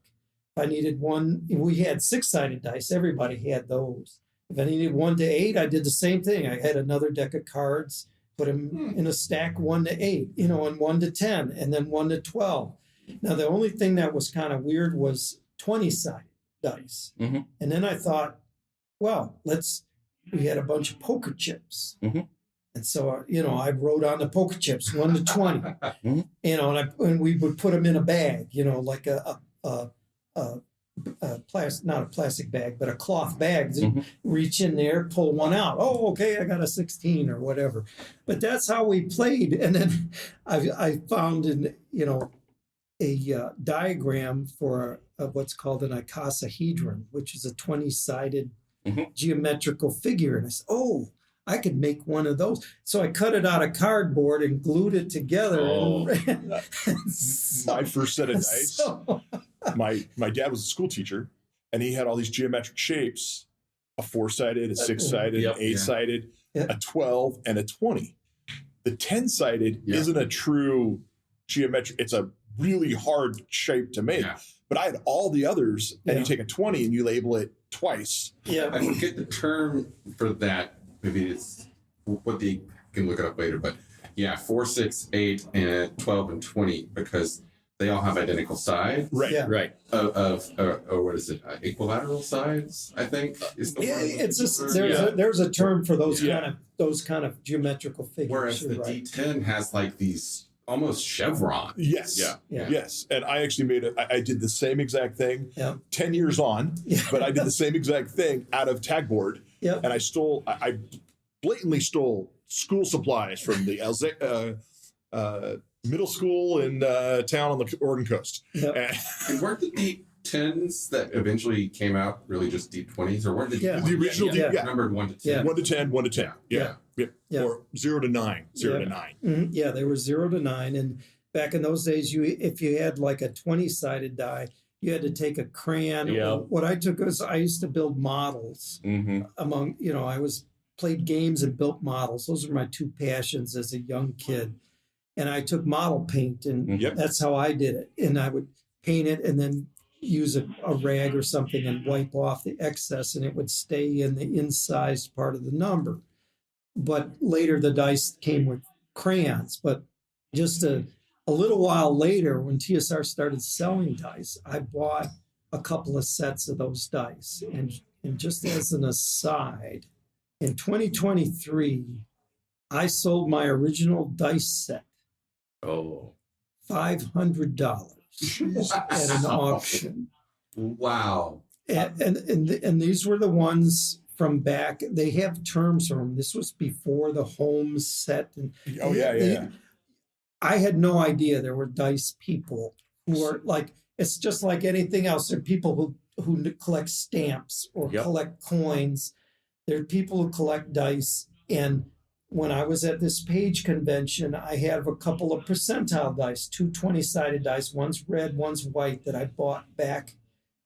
Speaker 4: If I needed one, we had 6-sided dice. Everybody had those. If I needed 1 to 8, I did the same thing. I had another deck of cards, put them in a stack 1 to 8, and 1 to 10, and then 1 to 12. Now, the only thing that was kind of weird was 20-sided dice. Mm-hmm. And then I thought, well, we had a bunch of poker chips. Mm-hmm. And so, I wrote on the poker chips 1 to 20, mm-hmm. And we would put them in a bag, like not a plastic bag, but a cloth bag. Mm-hmm. Reach in there, pull one out. Oh, okay, I got a 16 or whatever. But that's how we played. And then I found a diagram for what's called an icosahedron, which is a 20-sided mm-hmm. geometrical figure. And I said, oh, I could make one of those. So I cut it out of cardboard and glued it together.
Speaker 3: Oh. My first set of dice. My dad was a school teacher, and he had all these geometric shapes: a 4-sided, a 6-sided, an 8-sided, a 12, and a 20. The 10-sided isn't a true geometric. It's a really hard shape to make. Yeah. But I had all the others, and you take a 20 and you label it twice.
Speaker 2: Yeah, I forget the term for that. Maybe it's what they can look it up later. But 4, 6, 8, and 12 and 20, because they all have identical sides.
Speaker 3: Right.
Speaker 4: Yeah.
Speaker 5: Right.
Speaker 2: Or what is it? Equilateral sides, I think. Is the word.
Speaker 4: It's just there's a term for those kind of geometrical figures.
Speaker 2: Whereas the D10 has like these almost chevron.
Speaker 3: Yes. Yeah. Yes. And I actually I did the same exact thing 10 years on, but I did the same exact thing out of tagboard. Yeah. And I blatantly stole school supplies from the middle school in a town on the Oregon coast.
Speaker 4: Yep.
Speaker 2: And weren't the deep 10s that eventually came out really just deep 20s, or weren't the
Speaker 4: Yeah.
Speaker 3: The original deep, yeah.
Speaker 2: numbered 1 to 10?
Speaker 4: Yeah.
Speaker 3: 1 to 10, 1 to 10. Yeah.
Speaker 4: Yeah.
Speaker 3: Or 0 to 9, 0 to 9.
Speaker 4: Yeah, they were 0 to 9. And back in those days, if you had like a 20-sided die, you had to take a crayon.
Speaker 5: Yeah.
Speaker 4: What I took was I used to build models among, I played games and built models. Those were my two passions as a young kid. And I took model paint, and that's how I did it. And I would paint it and then use a rag or something and wipe off the excess, and it would stay in the incised part of the number. But later the dice came with crayons. But just a little while later, when TSR started selling dice, I bought a couple of sets of those dice. And just as an aside, in 2023, I sold my original dice set.
Speaker 5: Oh.
Speaker 4: $500 at an auction.
Speaker 2: Wow.
Speaker 4: And these were the ones from back. They have terms for them. This was before the Holmes set. And I had no idea there were dice people who are like, it's just like anything else. There are people who collect stamps or collect coins. There are people who collect dice. And when I was at this page convention, I have a couple of percentile dice, 2 20-sided dice. One's red, one's white, that I bought back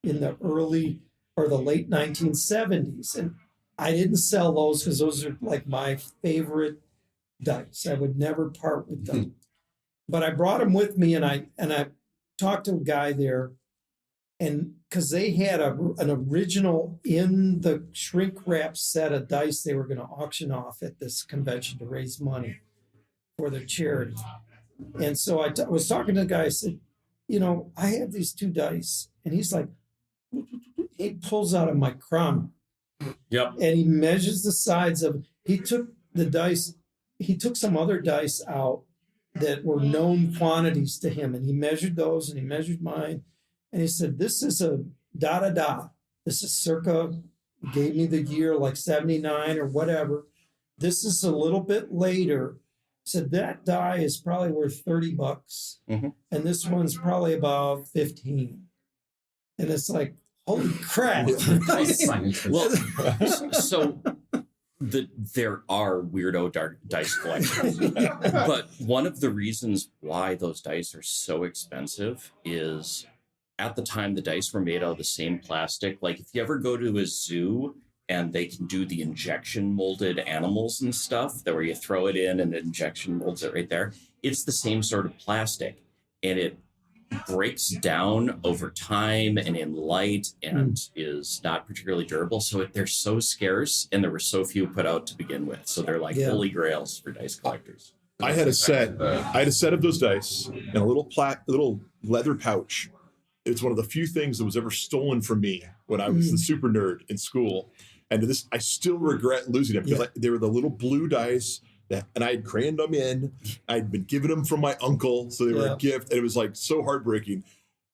Speaker 4: in the early or the late 1970s. And I didn't sell those because those are like my favorite dice. I would never part with them. But I brought them with me, and I talked to a guy there, and because they had an original in the shrink wrap set of dice they were going to auction off at this convention to raise money for their charity. And so I was talking to the guy. I said, I have these 2 dice. And he's like, he pulls out a micrometer.
Speaker 5: Yep.
Speaker 4: And he measures the sides of, he took the dice, he took some other dice out that were known quantities to him. And he measured those, and he measured mine. And he said, this is a da-da-da. This is circa, gave me the year like 79 or whatever. This is a little bit later. He said, that die is probably worth $30. And this one's probably about 15. And it's like, holy crap.
Speaker 5: Well, so there are weirdo dice collectors. But one of the reasons why those dice are so expensive is, at the time, the dice were made out of the same plastic. Like, if you ever go to a zoo and they can do the injection molded animals and stuff, that where you throw it in and the injection molds it right there, it's the same sort of plastic. And it breaks down over time and in light and is not particularly durable. So they're so scarce, and there were so few put out to begin with. So they're like holy grails for dice collectors.
Speaker 3: I had a set of those dice in a little leather pouch. It's one of the few things that was ever stolen from me when I was the super nerd in school. And to this, I still regret losing them because they were the little blue dice and I had crayoned them in. I'd been given them from my uncle, so they were a gift. And it was like so heartbreaking.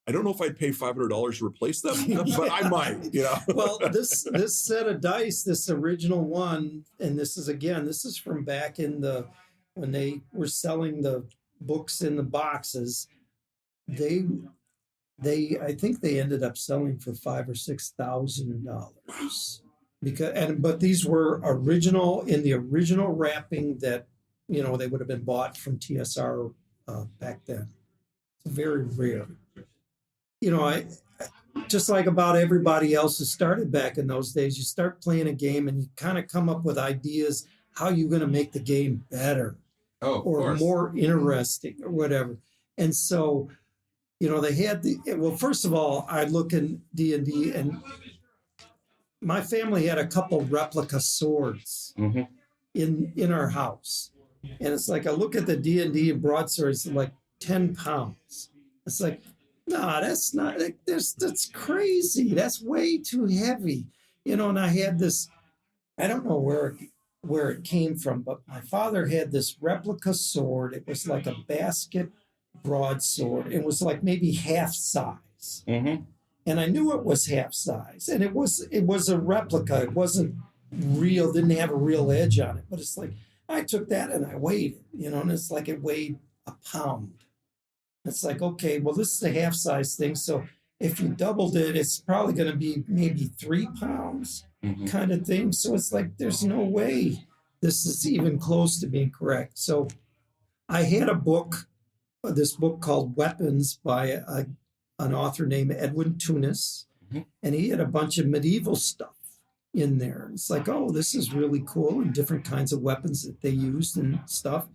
Speaker 3: I don't know if I'd pay $500 to replace them, but I might,
Speaker 4: Well, this set of dice, this original one, and this is from back in when they were selling the books in the boxes. I think they ended up selling for $5,000 or $6,000 but these were original in the original wrapping that they would have been bought from TSR back then. It's very rare. I just like about everybody else who started back in those days, you start playing a game and you kind of come up with ideas how you're going to make the game better or more interesting or whatever. And so they had first of all, I look in D&D, and my family had a couple replica swords in our house. And it's like, I look at the D&D and broadswords, like 10 pounds. It's like, no, that's not, that's crazy. That's way too heavy. And I had this, I don't know where it came from, but my father had this replica sword. It was like a basket broadsword. It was like maybe half size. And I knew it was half size. And it was a replica. It wasn't real, didn't have a real edge on it. But it's like, I took that and I weighed it, and it's like it weighed a pound. It's like, okay, well, this is a half size thing. So if you doubled it, it's probably going to be maybe 3 pounds kind of thing. So it's like, there's no way this is even close to being correct. So I had this book called Weapons by an author named Edwin Tunis, and he had a bunch of medieval stuff in there. It's like, oh, this is really cool, and different kinds of weapons that they used and stuff.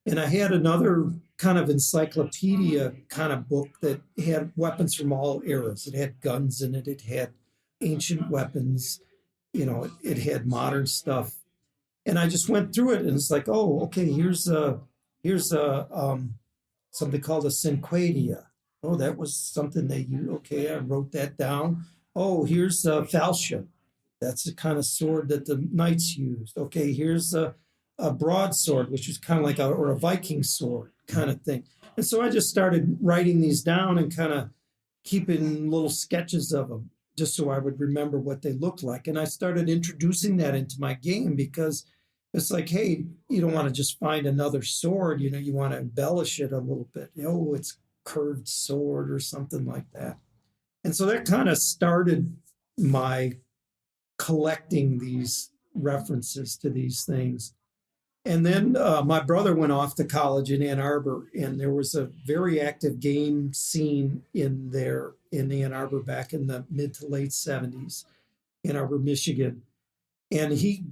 Speaker 4: And I had another kind of encyclopedia kind of book that had weapons from all eras. It had guns in it. It had ancient weapons. It had modern stuff. And I just went through it, and it's like, oh, okay, here's something called a Cinquedia. Oh, that was something they used. Okay, I wrote that down. Oh, here's a falchion. That's the kind of sword that the knights used. Okay, here's a broadsword, which is kind of like a Viking sword kind of thing. And so I just started writing these down and kind of keeping little sketches of them just so I would remember what they looked like. And I started introducing that into my game because it's like, hey, you don't want to just find another sword. You want to embellish it a little bit. It's curved sword or something like that. And so that kind of started my collecting these references to these things. And then my brother went off to college in Ann Arbor, and there was a very active game scene in Ann Arbor back in the mid to late 70s, Ann Arbor, Michigan. And he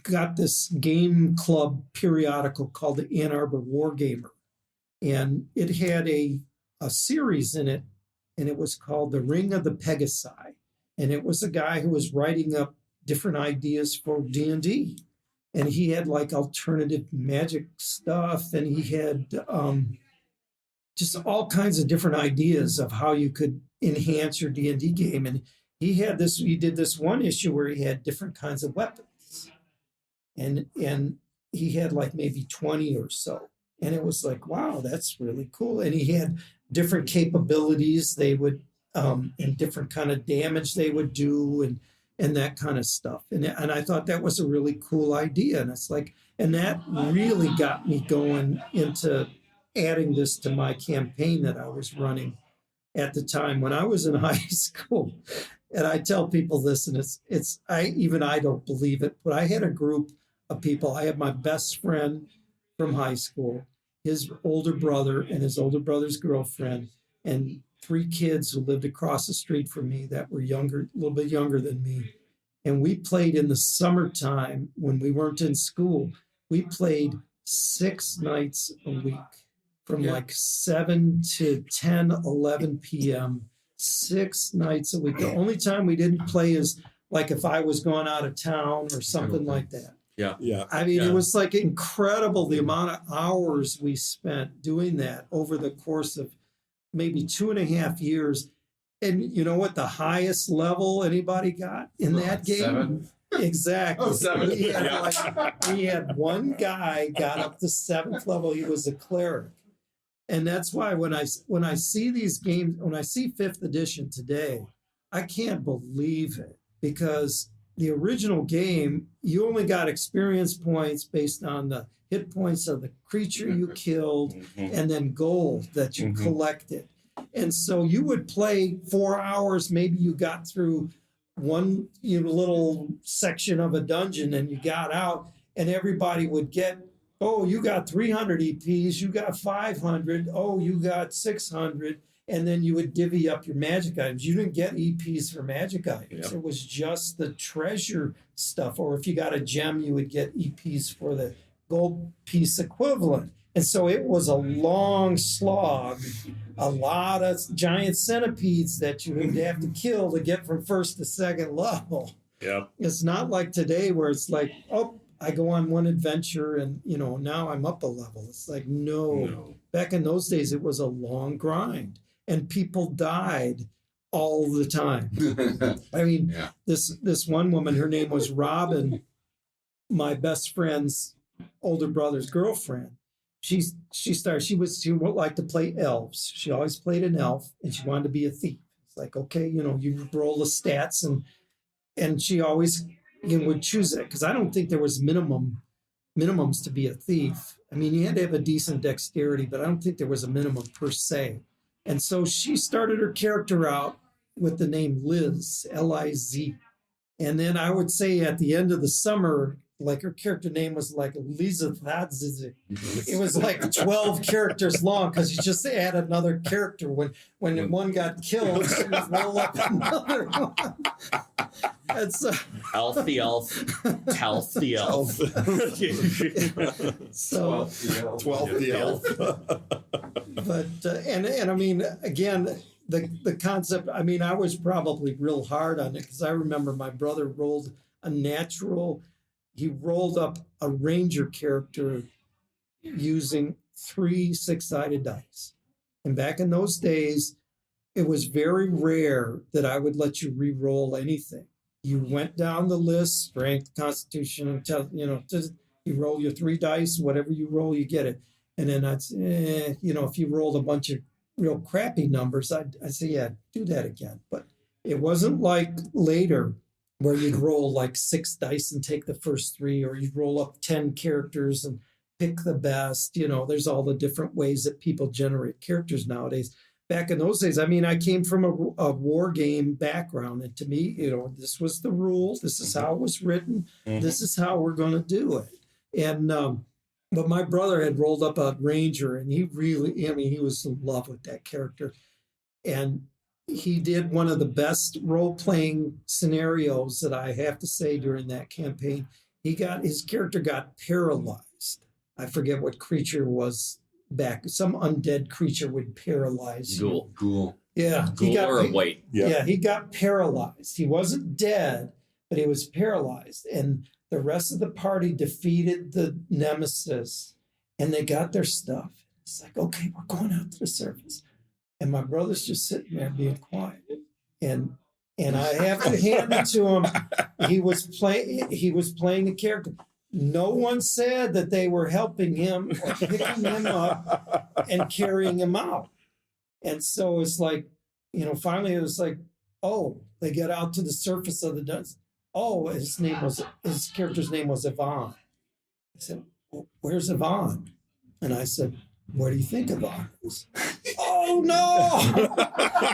Speaker 4: got this game club periodical called the Ann Arbor Wargamer. And it had a series in it, and it was called The Ring of the Pegasi. And it was a guy who was writing up different ideas for D&D. And he had like alternative magic stuff, and he had just all kinds of different ideas of how you could enhance your D&D game. And he did this one issue where he had different kinds of weapons. And he had like maybe 20 or so. And it was like, wow, that's really cool. And he had different capabilities they would, and different kind of damage they would do, and that kind of stuff. And I thought that was a really cool idea. And it's like, and that really got me going into adding this to my campaign that I was running at the time when I was in high school. And I tell people this, and I don't believe it, but I had a group of people. I had my best friend from high school, his older brother and his older brother's girlfriend, and 3 kids who lived across the street from me that were younger, a little bit younger than me. And we played in the summertime when we weren't in school. We played 6 nights a week from like 7 to 10, 11 p.m., 6 nights a week. The only time we didn't play is like if I was going out of town or something like that.
Speaker 3: Yeah.
Speaker 4: I mean, it was like incredible the amount of hours we spent doing that over the course of maybe 2.5 years. And you know what the highest level anybody got in that game?
Speaker 2: 7?
Speaker 4: Exactly.
Speaker 2: Oh, 7.
Speaker 4: We had one guy got up to 7th level. He was a cleric. And that's why when I see these games, when I see 5th edition today, I can't believe it, because the original game, you only got experience points based on the hit points of the creature you killed, and then gold that you collected. And so you would play 4 hours, maybe you got through one little section of a dungeon and you got out, and everybody would get, oh, you got 300 EPs, you got 500, oh, you got 600. And then you would divvy up your magic items. You didn't get EPs for magic items. Yep. It was just the treasure stuff. Or if you got a gem, you would get EPs for the gold piece equivalent. And so it was a long slog, a lot of giant centipedes that you would have to kill to get from 1st to 2nd level.
Speaker 5: Yeah.
Speaker 4: It's not like today where it's like, oh, I go on one adventure and, now I'm up a level. It's like, no. Back in those days, it was a long grind. And people died all the time. I mean, this one woman, her name was Robin, my best friend's older brother's girlfriend. She would like to play elves. She always played an elf, and she wanted to be a thief. It's like, okay, you roll the stats, and she always would choose it, because I don't think there was minimum minimums to be a thief. I mean, you had to have a decent dexterity, but I don't think there was a minimum per se. And so she started her character out with the name Liz, Liz. And then I would say at the end of the summer, like her character name was like Lisa. It was like 12 characters long because you just add another character. When one got killed, she would roll up another one. And so,
Speaker 5: Elf the elf, Telf the elf.
Speaker 4: so
Speaker 3: 12th the elf.
Speaker 4: but and I mean, again, the concept, I mean, I was probably real hard on it because I remember my brother rolled a natural. He rolled up a ranger character using 3 6-sided dice. And back in those days, it was very rare that I would let you re-roll anything. You went down the list, strength, constitution, you roll your 3 dice, whatever you roll, you get it. And then if you rolled a bunch of real crappy numbers, I'd say, yeah, do that again. But it wasn't like later where you'd roll like 6 dice and take the first 3, or you'd roll up 10 characters and pick the best. There's all the different ways that people generate characters nowadays. Back in those days, I mean, I came from a war game background, and to me, this was the rule. This is how it was written. Mm-hmm. This is how we're going to do it. And but my brother had rolled up a ranger, and he was in love with that character, and he did one of the best role-playing scenarios that I have to say during that campaign. His character got paralyzed. I forget what creature was back. Some undead creature would paralyze you.
Speaker 5: Ghoul.
Speaker 4: Yeah.
Speaker 5: Ghoul or a white.
Speaker 4: Yeah, he got paralyzed. He wasn't dead, but he was paralyzed. And the rest of the party defeated the nemesis, and they got their stuff. It's like, okay, we're going out to the surface. And my brother's just sitting there being quiet. And I have to hand it to him. He was playing the character. No one said that they were helping him or picking him up and carrying him out. And so it's like, finally it was like, oh, they get out to the surface of the dust. Oh, his character's name was Yvonne. I said, well, where's Yvonne? And I said, what do you think Yvonne is? Oh no!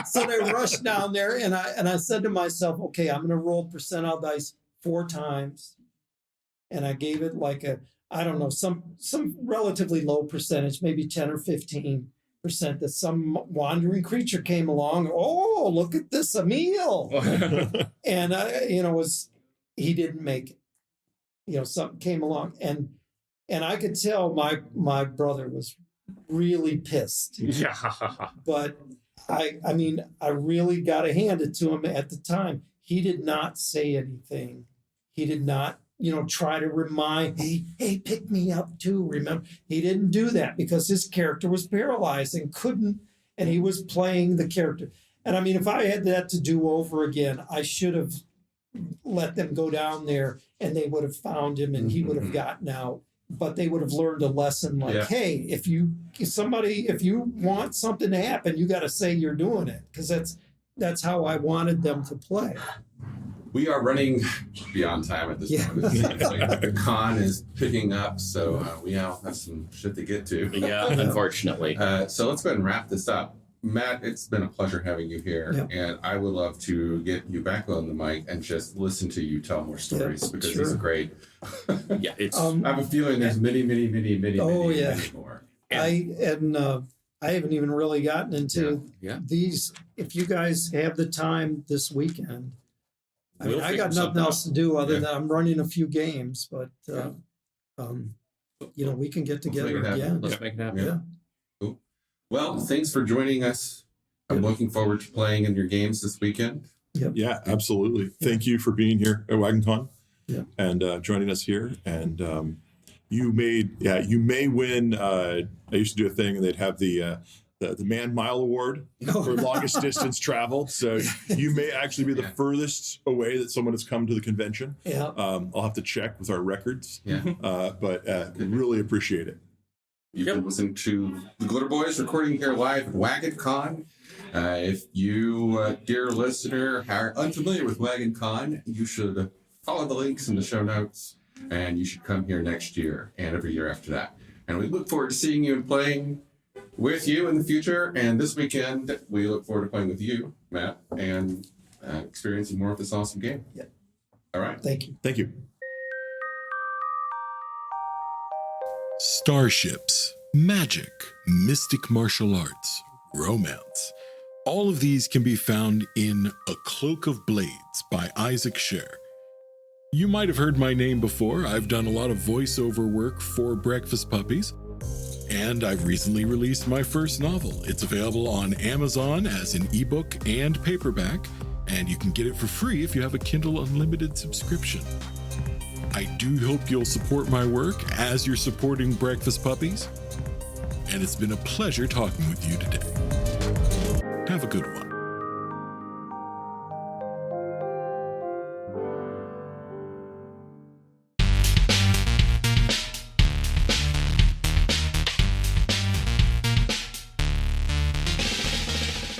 Speaker 4: So they rushed down there, and I said to myself, okay, I'm going to roll percentile dice 4 times, and I gave it like some relatively low percentage, maybe 10 or 15%, that some wandering creature came along. Oh, look at this, a meal, and he didn't make it. Something came along, and I could tell my brother was really pissed.
Speaker 5: Yeah.
Speaker 4: But I really got to hand it to him at the time. He did not say anything. He did not, try to remind, hey, pick me up too. Remember, he didn't do that because his character was paralyzed and couldn't, and he was playing the character. And I mean, if I had that to do over again, I should have let them go down there and they would have found him and he would have gotten out. But they would have learned a lesson like, hey, if you want something to happen, you got to say you're doing it, because that's how I wanted them to play.
Speaker 2: We are running beyond time at this point. The con is picking up, so we all have some shit to get to.
Speaker 5: Yeah, unfortunately.
Speaker 2: So let's go ahead and wrap this up. Matt, it's been a pleasure having you here, and I would love to get you back on the mic and just listen to you tell more stories because these are great.
Speaker 5: Yeah, it's.
Speaker 2: I have a feeling there's many more.
Speaker 4: I haven't even really gotten into these. If you guys have the time this weekend, I got nothing else to do other than I'm running a few games, but we can get together again.
Speaker 5: Let's make it happen.
Speaker 2: Yeah. Cool. Well, thanks for joining us. I'm looking forward to playing in your games this weekend.
Speaker 3: Yep. Yeah, absolutely. Thank you for being here at Wagoncon and joining us here. And you may win. I used to do a thing, and they'd have the Man Mile Award for longest distance traveled. So you may actually be the furthest away that someone has come to the convention.
Speaker 4: Yeah.
Speaker 3: I'll have to check with our records.
Speaker 2: Yeah.
Speaker 3: But really appreciate it.
Speaker 2: You can listen to the Glitterbois recording here live at Wagoncon. If you, dear listener, are unfamiliar with Wagoncon, you should follow the links in the show notes. and you should come here next year and every year after that. And we look forward to seeing you and playing with you in the future. And this weekend, we look forward to playing with you, Matt, and experiencing more of this awesome game.
Speaker 4: Yeah.
Speaker 2: All right.
Speaker 4: Thank you.
Speaker 3: Thank you.
Speaker 1: Starships, magic, mystic martial arts, romance. All of these can be found in A Cloak of Blades by Isaac Scher. You might have heard my name before. I've done a lot of voiceover work for Breakfast Puppies, and I've recently released my first novel. It's available on Amazon as an ebook and paperback, and you can get it for free if you have a Kindle Unlimited subscription. I do hope you'll support my work as you're supporting Breakfast Puppies, and it's been a pleasure talking with you today. Have a good one.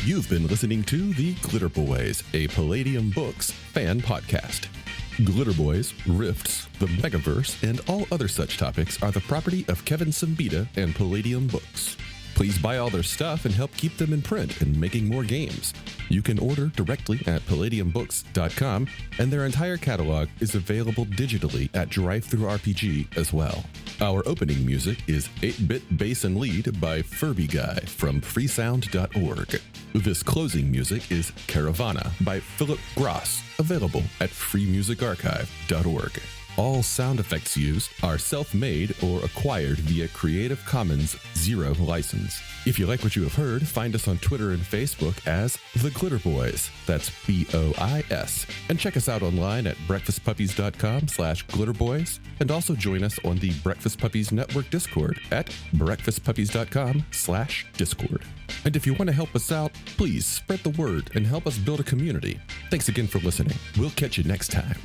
Speaker 6: You've been listening to The Glitterbois, a Palladium Books fan podcast. Glitterbois, Rifts, the Megaverse, and all other such topics are the property of Kevin Siembieda and Palladium Books. Please buy all their stuff and help keep them in print and making more games. You can order directly at palladiumbooks.com, and their entire catalog is available digitally at Drive-Thru RPG as well. Our opening music is 8-Bit Bass and Lead by Furby Guy from freesound.org. This closing music is Caravana by Philip Gross, available at freemusicarchive.org. All sound effects used are self-made or acquired via Creative Commons Zero license. If you like what you have heard, find us on Twitter and Facebook as The Glitterbois. That's BOIS. And check us out online at breakfastpuppies.com/glitterbois. And also join us on the Breakfast Puppies Network Discord at breakfastpuppies.com/discord. And if you want to help us out, please spread the word and help us build a community. Thanks again for listening. We'll catch you next time.